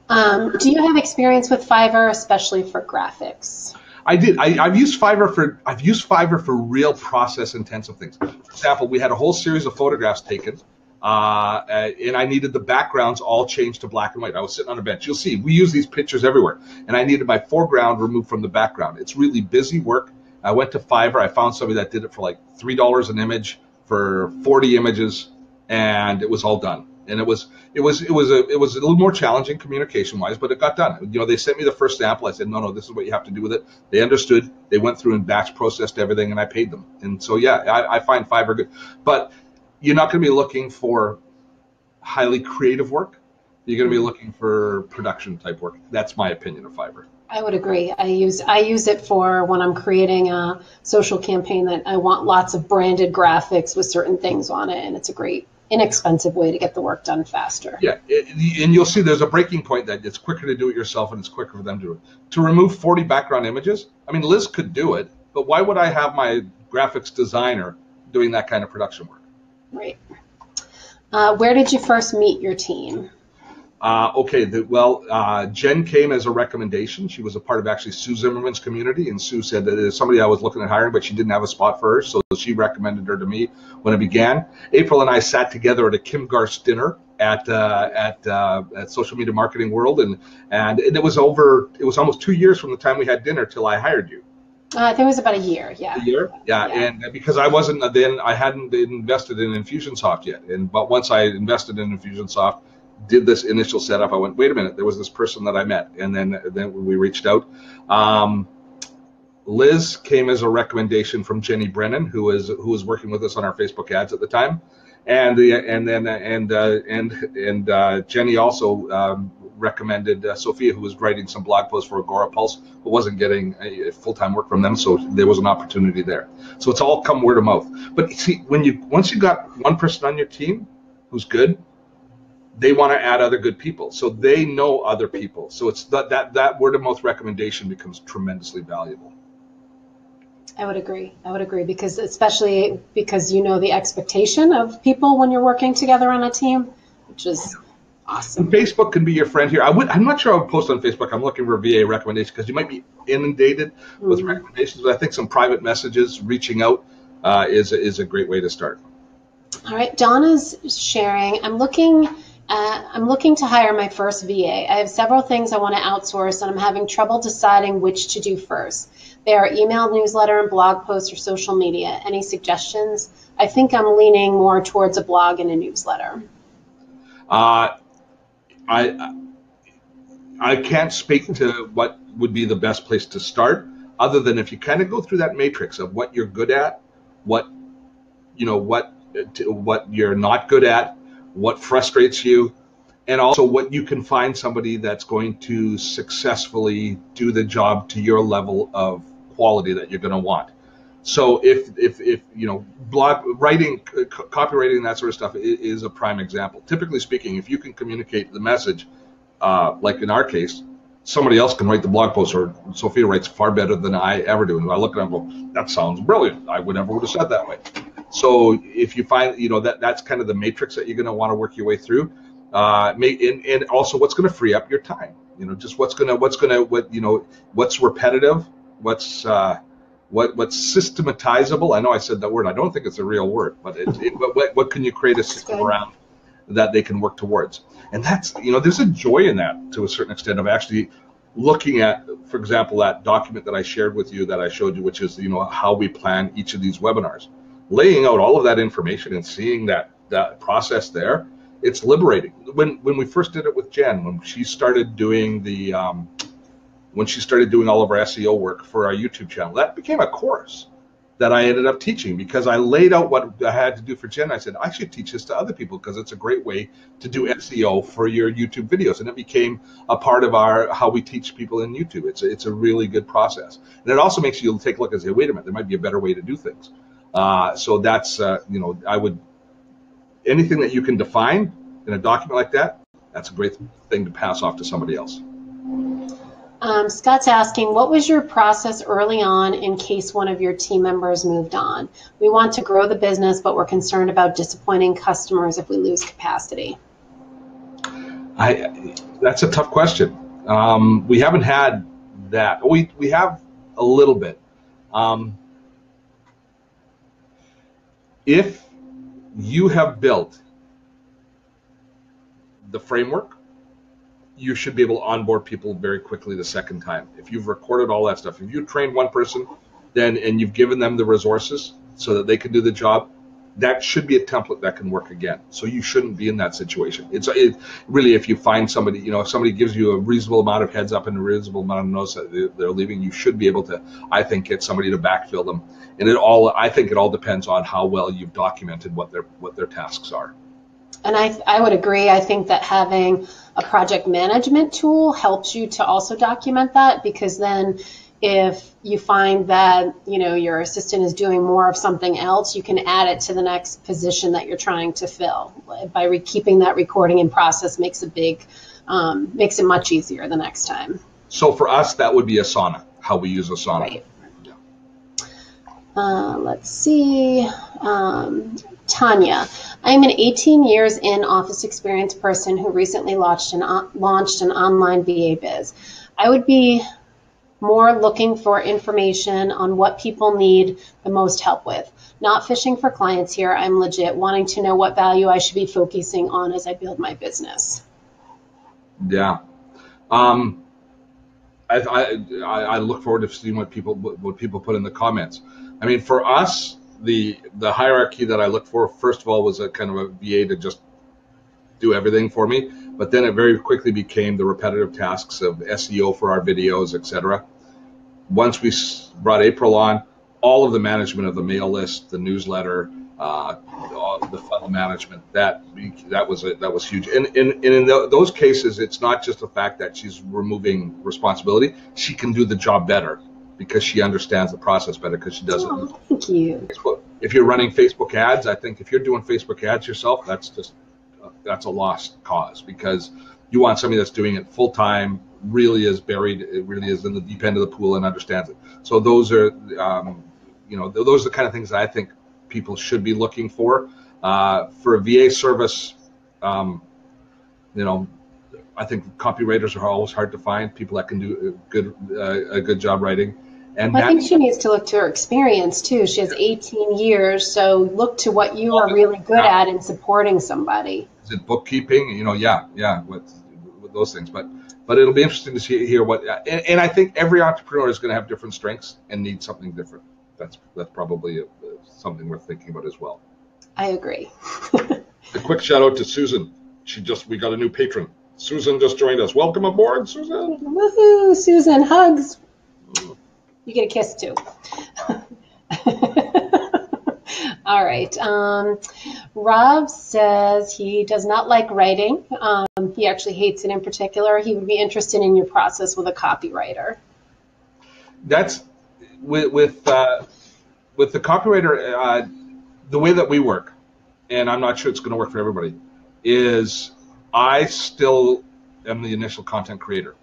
Do you have experience with Fiverr, especially for graphics? I did. I've used Fiverr for real process intensive things. For example, we had a whole series of photographs taken, and I needed the backgrounds all changed to black and white. I was sitting on a bench. You'll see, we use these pictures everywhere, and I needed my foreground removed from the background. It's really busy work. I went to Fiverr. I found somebody that did it for like $3 an image for 40 images, and it was all done. And it was a little more challenging communication wise, but it got done. They sent me the first sample. I said, no, this is what you have to do with it. They understood. They went through and batch processed everything, and I paid them. And so yeah, I find Fiverr good, but you're not going to be looking for highly creative work. You're going to be looking for production type work. That's my opinion of Fiverr. I would agree. I use it for when I'm creating a social campaign that I want lots of branded graphics with certain things on it, and it's a great inexpensive way to get the work done faster. Yeah, and you'll see there's a breaking point that it's quicker to do it yourself, and it's quicker for them to do it. To remove 40 background images, I mean, Liz could do it, but why would I have my graphics designer doing that kind of production work? Right. Where did you first meet your team? Jen came as a recommendation. She was a part of actually Sue Zimmerman's community, and Sue said that there's somebody I was looking at hiring, but she didn't have a spot for her, so she recommended her to me when it began. April and I sat together at a Kim Garst dinner at Social Media Marketing World, and it was almost 2 years from the time we had dinner till I hired you. I think it was about a year. Yeah. A year, yeah. And because I hadn't invested in Infusionsoft yet, but once I invested in Infusionsoft, did this initial setup, I went, wait a minute, there was this person that I met, and then we reached out. Liz came as a recommendation from Jenny Brennan, who was working with us on our Facebook ads at the time, and Jenny also recommended Sophia, who was writing some blog posts for Agora Pulse, but wasn't getting full-time work from them, so there was an opportunity there. So it's all come word of mouth. But see, once you got one person on your team who's good, they want to add other good people, so they know other people. So it's that word of mouth recommendation becomes tremendously valuable. I would agree, especially because the expectation of people when you're working together on a team, which is awesome. And Facebook can be your friend here. I'm not sure I would post on Facebook. I'm looking for VA recommendations because you might be inundated with recommendations, but I think some private messages, reaching out, is a great way to start. All right, Donna's sharing. I'm looking to hire my first VA. I have several things I want to outsource, and I'm having trouble deciding which to do first. They are email, newsletter, and blog posts or social media. Any suggestions? I think I'm leaning more towards a blog and a newsletter. I can't speak to what would be the best place to start, other than if you kind of go through that matrix of what you're good at, what you're not good at, what frustrates you, and also what you can find somebody that's going to successfully do the job to your level of quality that you're going to want. So if blog writing, copywriting, that sort of stuff is a prime example. Typically speaking, if you can communicate the message, like in our case, somebody else can write the blog post, or Sophia writes far better than I ever do. And I look at them and go, that sounds brilliant. I would never would have said that way. So if you find, that's kind of the matrix that you're going to want to work your way through, and also what's going to free up your time. Just what's repetitive, what's systematizable. I know I said that word. I don't think it's a real word, but what can you create a system around that they can work towards? And that's, there's a joy in that to a certain extent of actually looking at, for example, that document that I shared with you, that I showed you, which is, how we plan each of these webinars. Laying out all of that information and seeing that process there, it's liberating. When we first did it with Jen, when she started doing all of our SEO work for our YouTube channel, that became a course that I ended up teaching, because I laid out what I had to do for Jen. I said, I should teach this to other people because it's a great way to do SEO for your YouTube videos. And it became a part of how we teach people in YouTube. It's a really good process. And it also makes you take a look and say, wait a minute, there might be a better way to do things. So that's, anything that you can define in a document like that, that's a great thing to pass off to somebody else. Scott's asking, what was your process early on in case one of your team members moved on? We want to grow the business, but we're concerned about disappointing customers if we lose capacity. That's a tough question. We haven't had that. We have a little bit. If you have built the framework, you should be able to onboard people very quickly the second time. If you've recorded all that stuff, if you've trained one person, and you've given them the resources so that they can do the job, that should be a template that can work again. So you shouldn't be in that situation. It really, if you find somebody, if somebody gives you a reasonable amount of heads up and a reasonable amount of notice that they're leaving, you should be able to, I think, get somebody to backfill them. And I think it all depends on how well you've documented what their tasks are. And I would agree. I think that having a project management tool helps you to also document that, because then if you find that, your assistant is doing more of something else, you can add it to the next position that you're trying to fill. By keeping that recording in process makes it much easier the next time. So for us, that would be Asana, how we use Asana. Right. Let's see. Tanya, I'm an 18 years in office experience person who recently launched an online VA biz. I would be more looking for information on what people need the most help with. Not fishing for clients here. I'm legit wanting to know what value I should be focusing on as I build my business. Yeah. I look forward to seeing what people put in the comments. I mean, for us, the hierarchy that I looked for, first of all, was a kind of a VA to just do everything for me. But then it very quickly became the repetitive tasks of SEO for our videos, etc. Once we brought April on, all of the management of the mail list, the newsletter, the funnel management, that was huge. And in those cases, it's not just the fact that she's removing responsibility; she can do the job better because she understands the process better because she does it. Thank you. If you're running Facebook ads, I think if you're doing Facebook ads yourself, that's a lost cause, because you want somebody that's doing it full time, really is buried, it really is in the deep end of the pool and understands it. So those are, those are the kind of things that I think people should be looking for. For a VA service, I think copywriters are always hard to find, people that can do a good job writing. And I think she needs to look to her experience too. She has 18 years, so look to what you are really good at in supporting somebody. Is it bookkeeping? With those things. But it'll be interesting to hear what. And I think every entrepreneur is going to have different strengths and need something different. That's probably something worth thinking about as well. I agree. A quick shout out to Susan. We got a new patron. Susan just joined us. Welcome aboard, Susan. Woohoo, Susan, hugs. You get a kiss too. All right. Rob says he does not like writing. He actually hates it in particular. He would be interested in your process with a copywriter. That's with the copywriter. The way that we work, and I'm not sure it's going to work for everybody, is I still am the initial content creator.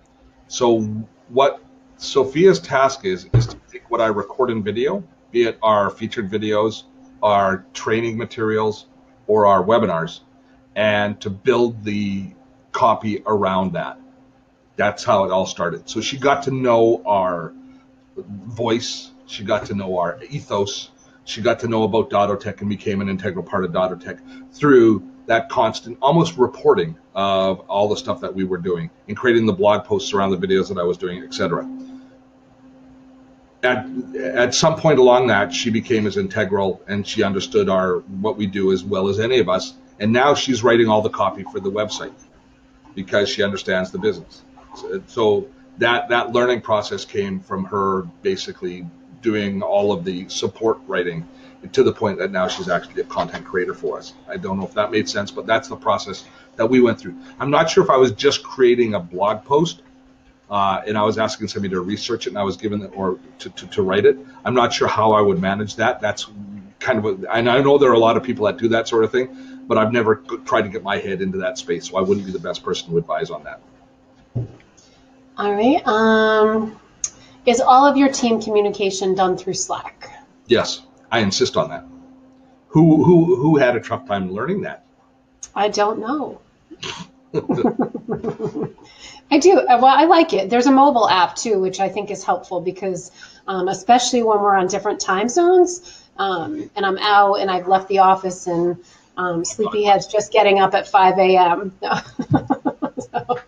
So what Sophia's task is to take what I record in video, be it our featured videos, our training materials, or our webinars, and to build the copy around that. That's how it all started. So she got to know our voice, she got to know our ethos, she got to know about dottotech and became an integral part of dottotech through that constant, almost reporting of all the stuff that we were doing and creating the blog posts around the videos that I was doing, etc. At some point along that, she became as integral, and she understood what we do as well as any of us. And now she's writing all the copy for the website because she understands the business. So that learning process came from her basically doing all of the support writing to the point that now she's actually a content creator for us. I don't know if that made sense, but that's the process that we went through. I'm not sure if I was just creating a blog post and I was asking somebody to research it and I was given it or to write it. I'm not sure how I would manage that. That's kind of and I know there are a lot of people that do that sort of thing, but I've never tried to get my head into that space, so I wouldn't be the best person to advise on that. All right. Is all of your team communication done through Slack? Yes, I insist on that. Who had a tough time learning that? I don't know. I do. Well, I like it. There's a mobile app too, which I think is helpful because especially when we're on different time zones and I'm out and I've left the office and sleepyhead's just getting up at 5 a.m. So,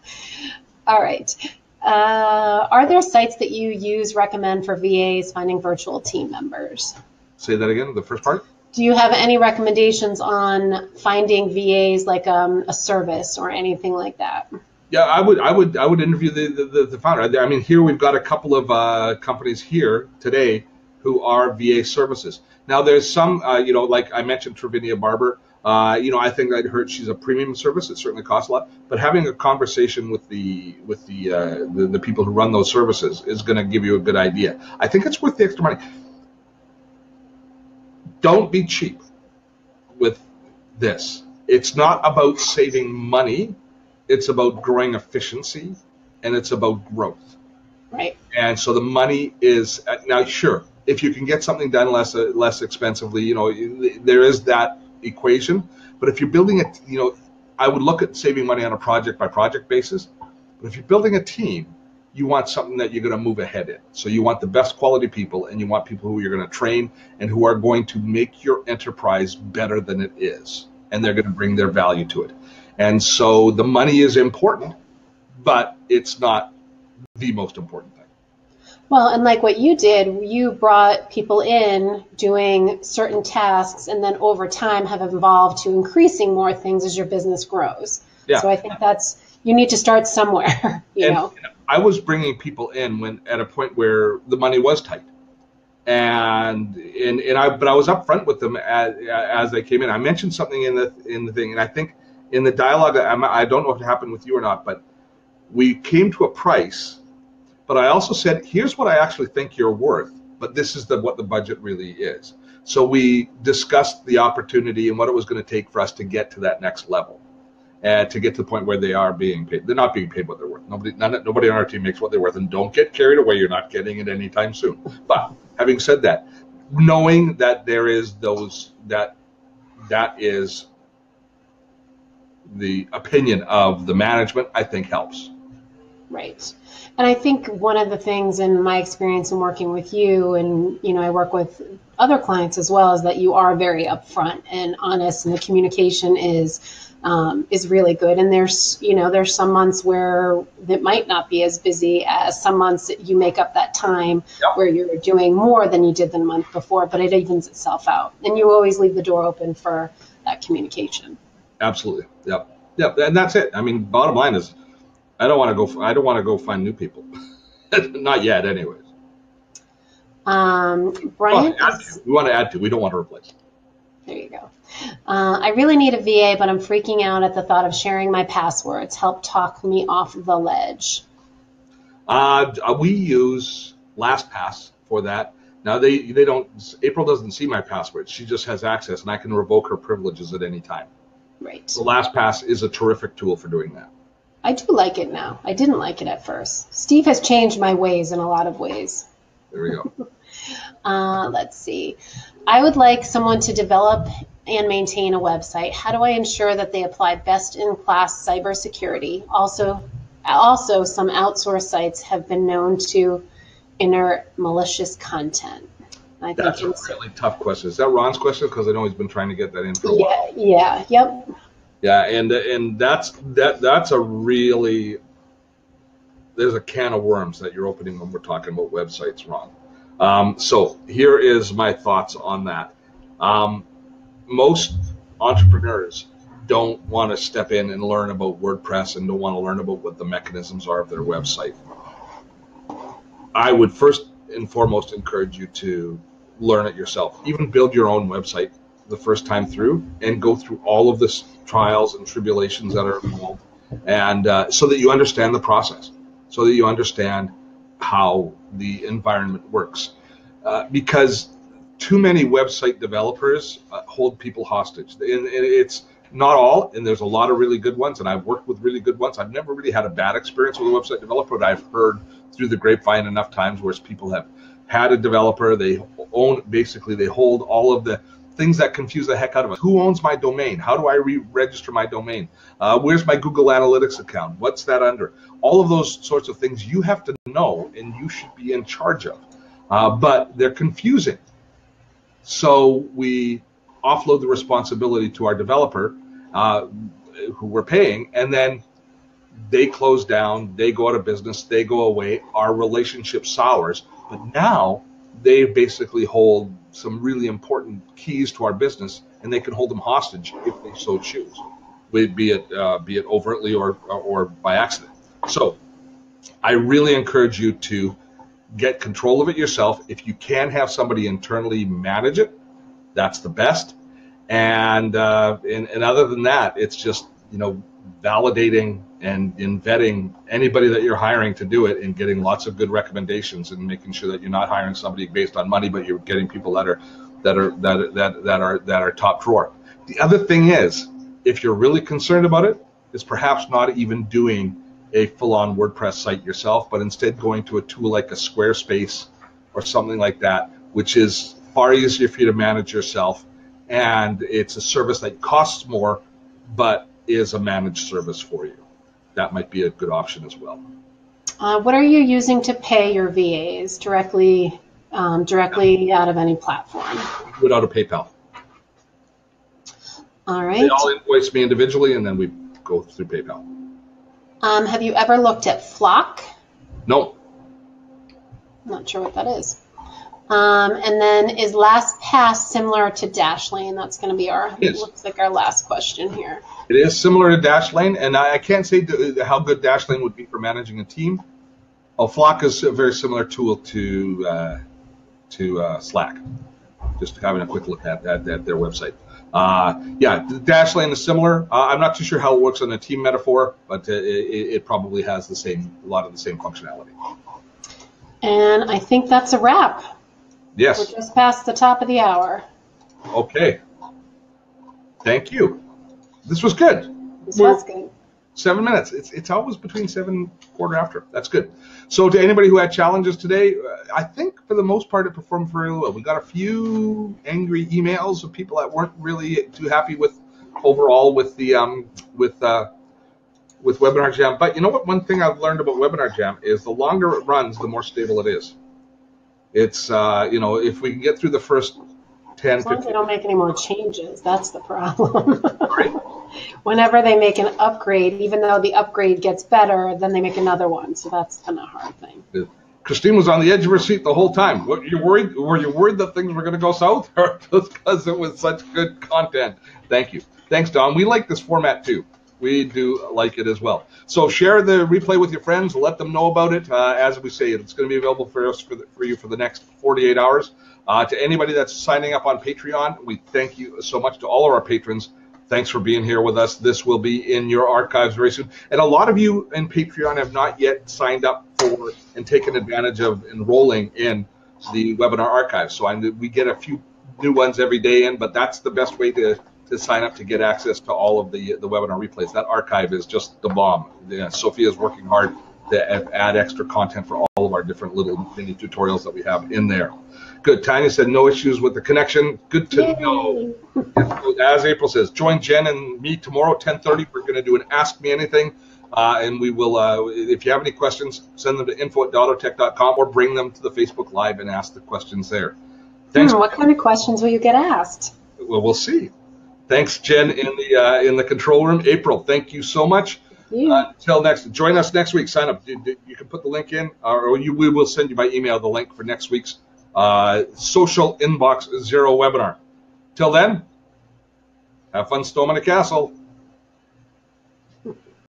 all right. Are there sites that you recommend for VAs finding virtual team members? Say that again, the first part? Do you have any recommendations on finding VAs, like a service or anything like that? Yeah, I would interview the founder. I mean, here we've got a couple of companies here today who are VA services. Now, there's some, you know, like I mentioned, Trivinia Barber. You know, I think I'd heard she's a premium service. It certainly costs a lot, but having a conversation with the people who run those services is going to give you a good idea. I think it's worth the extra money. Don't be cheap with this. It's not about saving money. It's about growing efficiency, and it's about growth. Right. And so the money is now, sure, if you can get something done less expensively, you know, there is that equation. But if you're building it, you know, I would look at saving money on a project by project basis. But if you're building a team, you want something that you're going to move ahead in. So you want the best quality people, and you want people who you're going to train and who are going to make your enterprise better than it is, and they're going to bring their value to it. And so the money is important, but it's not the most important thing. Well, and like what you did, you brought people in doing certain tasks, and then over time have evolved to increasing more things as your business grows. Yeah. So I think you need to start somewhere, you know. I was bringing people in when at a point where the money was tight, but I was upfront with them as they came in. I mentioned something in the thing, and I think in the dialogue, I don't know if it happened with you or not, but we came to a price. But I also said, here's what I actually think you're worth, but this is what the budget really is. So we discussed the opportunity and what it was going to take for us to get to that next level. And to get to the point where they are being paid. They're not being paid what they're worth. Nobody on our team makes what they're worth. And don't get carried away. You're not getting it anytime soon. But having said that, knowing that there is that is the opinion of the management, I think helps. Right. And I think one of the things in my experience in working with you, and, you know, I work with other clients as well, is that you are very upfront and honest, and the communication is really good. And there's some months where it might not be as busy as some months that you make up that time where you're doing more than you did the month before, but it evens itself out. And you always leave the door open for that communication. Absolutely. Yep. And that's it. I mean, bottom line is, I don't want to go find new people. Not yet, anyways. Brian, we want to add to. We don't want to replace. There you go. I really need a VA, but I'm freaking out at the thought of sharing my passwords. Help talk me off the ledge. We use LastPass for that. Now they don't. April doesn't see my password. She just has access, and I can revoke her privileges at any time. Right. So LastPass is a terrific tool for doing that. I do like it now. I didn't like it at first. Steve has changed my ways in a lot of ways. There we go. Let's see. I would like someone to develop and maintain a website. How do I ensure that they apply best-in-class cybersecurity? Also, some outsourced sites have been known to insert malicious content. That's a really tough question. Is that Ron's question? Because I know he's been trying to get that in for a while. Yep. Yeah, and that's a really, there's a can of worms that you're opening when we're talking about websites, Ron. So here is my thoughts on that. Most entrepreneurs don't want to step in and learn about WordPress and don't want to learn about what the mechanisms are of their website. I would first and foremost encourage you to learn it yourself. Even build your own website the first time through and go through all of the trials and tribulations that are involved, and so that you understand the process, so that you understand how the environment works. Because too many website developers hold people hostage. And it's not all, and there's a lot of really good ones, and I've worked with really good ones. I've never really had a bad experience with a website developer, but I've heard through the grapevine enough times where people have had a developer, they hold all of the things that confuse the heck out of us. Who owns my domain? How do I re-register my domain? Where's my Google Analytics account? What's that under? All of those sorts of things you have to know and you should be in charge of. But they're confusing. So we offload the responsibility to our developer, who we're paying, and then they close down, they go out of business, they go away, our relationship sours, but now they basically hold really important keys to our business, and they can hold them hostage if they so choose, be it overtly or by accident. So I really encourage you to get control of it yourself. If you can have somebody internally manage it, that's the best. And other than that, it's just, validating and vetting anybody that you're hiring to do it, and getting lots of good recommendations, and making sure that you're not hiring somebody based on money, but you're getting people that are top drawer. The other thing is, if you're really concerned about it, is perhaps not even doing a full-on WordPress site yourself, but instead going to a tool like a Squarespace or something like that, which is far easier for you to manage yourself, and it's a service that costs more, but is a managed service for you. That might be a good option as well. What are you using to pay your VAs directly out of any platform? Without a PayPal. All right. They all invoice me individually, and then we go through PayPal. Have you ever looked at Flock? No. Not sure what that is. And then is LastPass similar to Dashlane? That's going to be looks like our last question here. It is similar to Dashlane, and I can't say how good Dashlane would be for managing a team. Flock is a very similar tool to Slack. Just having a quick look at their website. Yeah, Dashlane is similar. I'm not too sure how it works on a team metaphor, but it probably has a lot of the same functionality. And I think that's a wrap. Yes. We're just past the top of the hour. Okay. Thank you. This was good. This was good. 7 minutes. It's always between 7 quarter after. That's good. So to anybody who had challenges today, I think for the most part it performed very well. We got a few angry emails of people that weren't really too happy with overall with the with Webinar Jam. But you know what? One thing I've learned about Webinar Jam is the longer it runs, the more stable it is. It's if we can get through the first 10, as long 15. as they don't make any more changes, that's the problem. Right? Whenever they make an upgrade, even though the upgrade gets better, then they make another one. So that's kind of a hard thing. Christine was on the edge of her seat the whole time. Were you worried that things were going to go south, or just because it was such good content? Thank you. Thanks, Don. We like this format too. We do like it as well. So share the replay with your friends. Let them know about it. As we say, it's going to be available for you for the next 48 hours. To anybody that's signing up on Patreon, we thank you so much. To all of our patrons, thanks for being here with us. This will be in your archives very soon. And a lot of you in Patreon have not yet signed up for and taken advantage of enrolling in the webinar archive. So we get a few new ones every day in, but that's the best way to sign up to get access to all of the webinar replays. That archive is just the bomb. Sophia is working hard to add extra content for all of our different little mini tutorials that we have in there. Good. Tanya said no issues with the connection. Good to know. As April says, join Jen and me tomorrow, 10:30. We're going to do an Ask Me Anything, and we will. If you have any questions, send them to info@dottotech.com or bring them to the Facebook Live and ask the questions there. Thanks. What kind of questions will you get asked? Well, we'll see. Thanks, Jen, in the control room. April, thank you so much. Until next, join us next week. Sign up. You can put the link in, or we will send you by email the link for next week's Social Inbox Zero webinar. Till then, have fun storming a castle.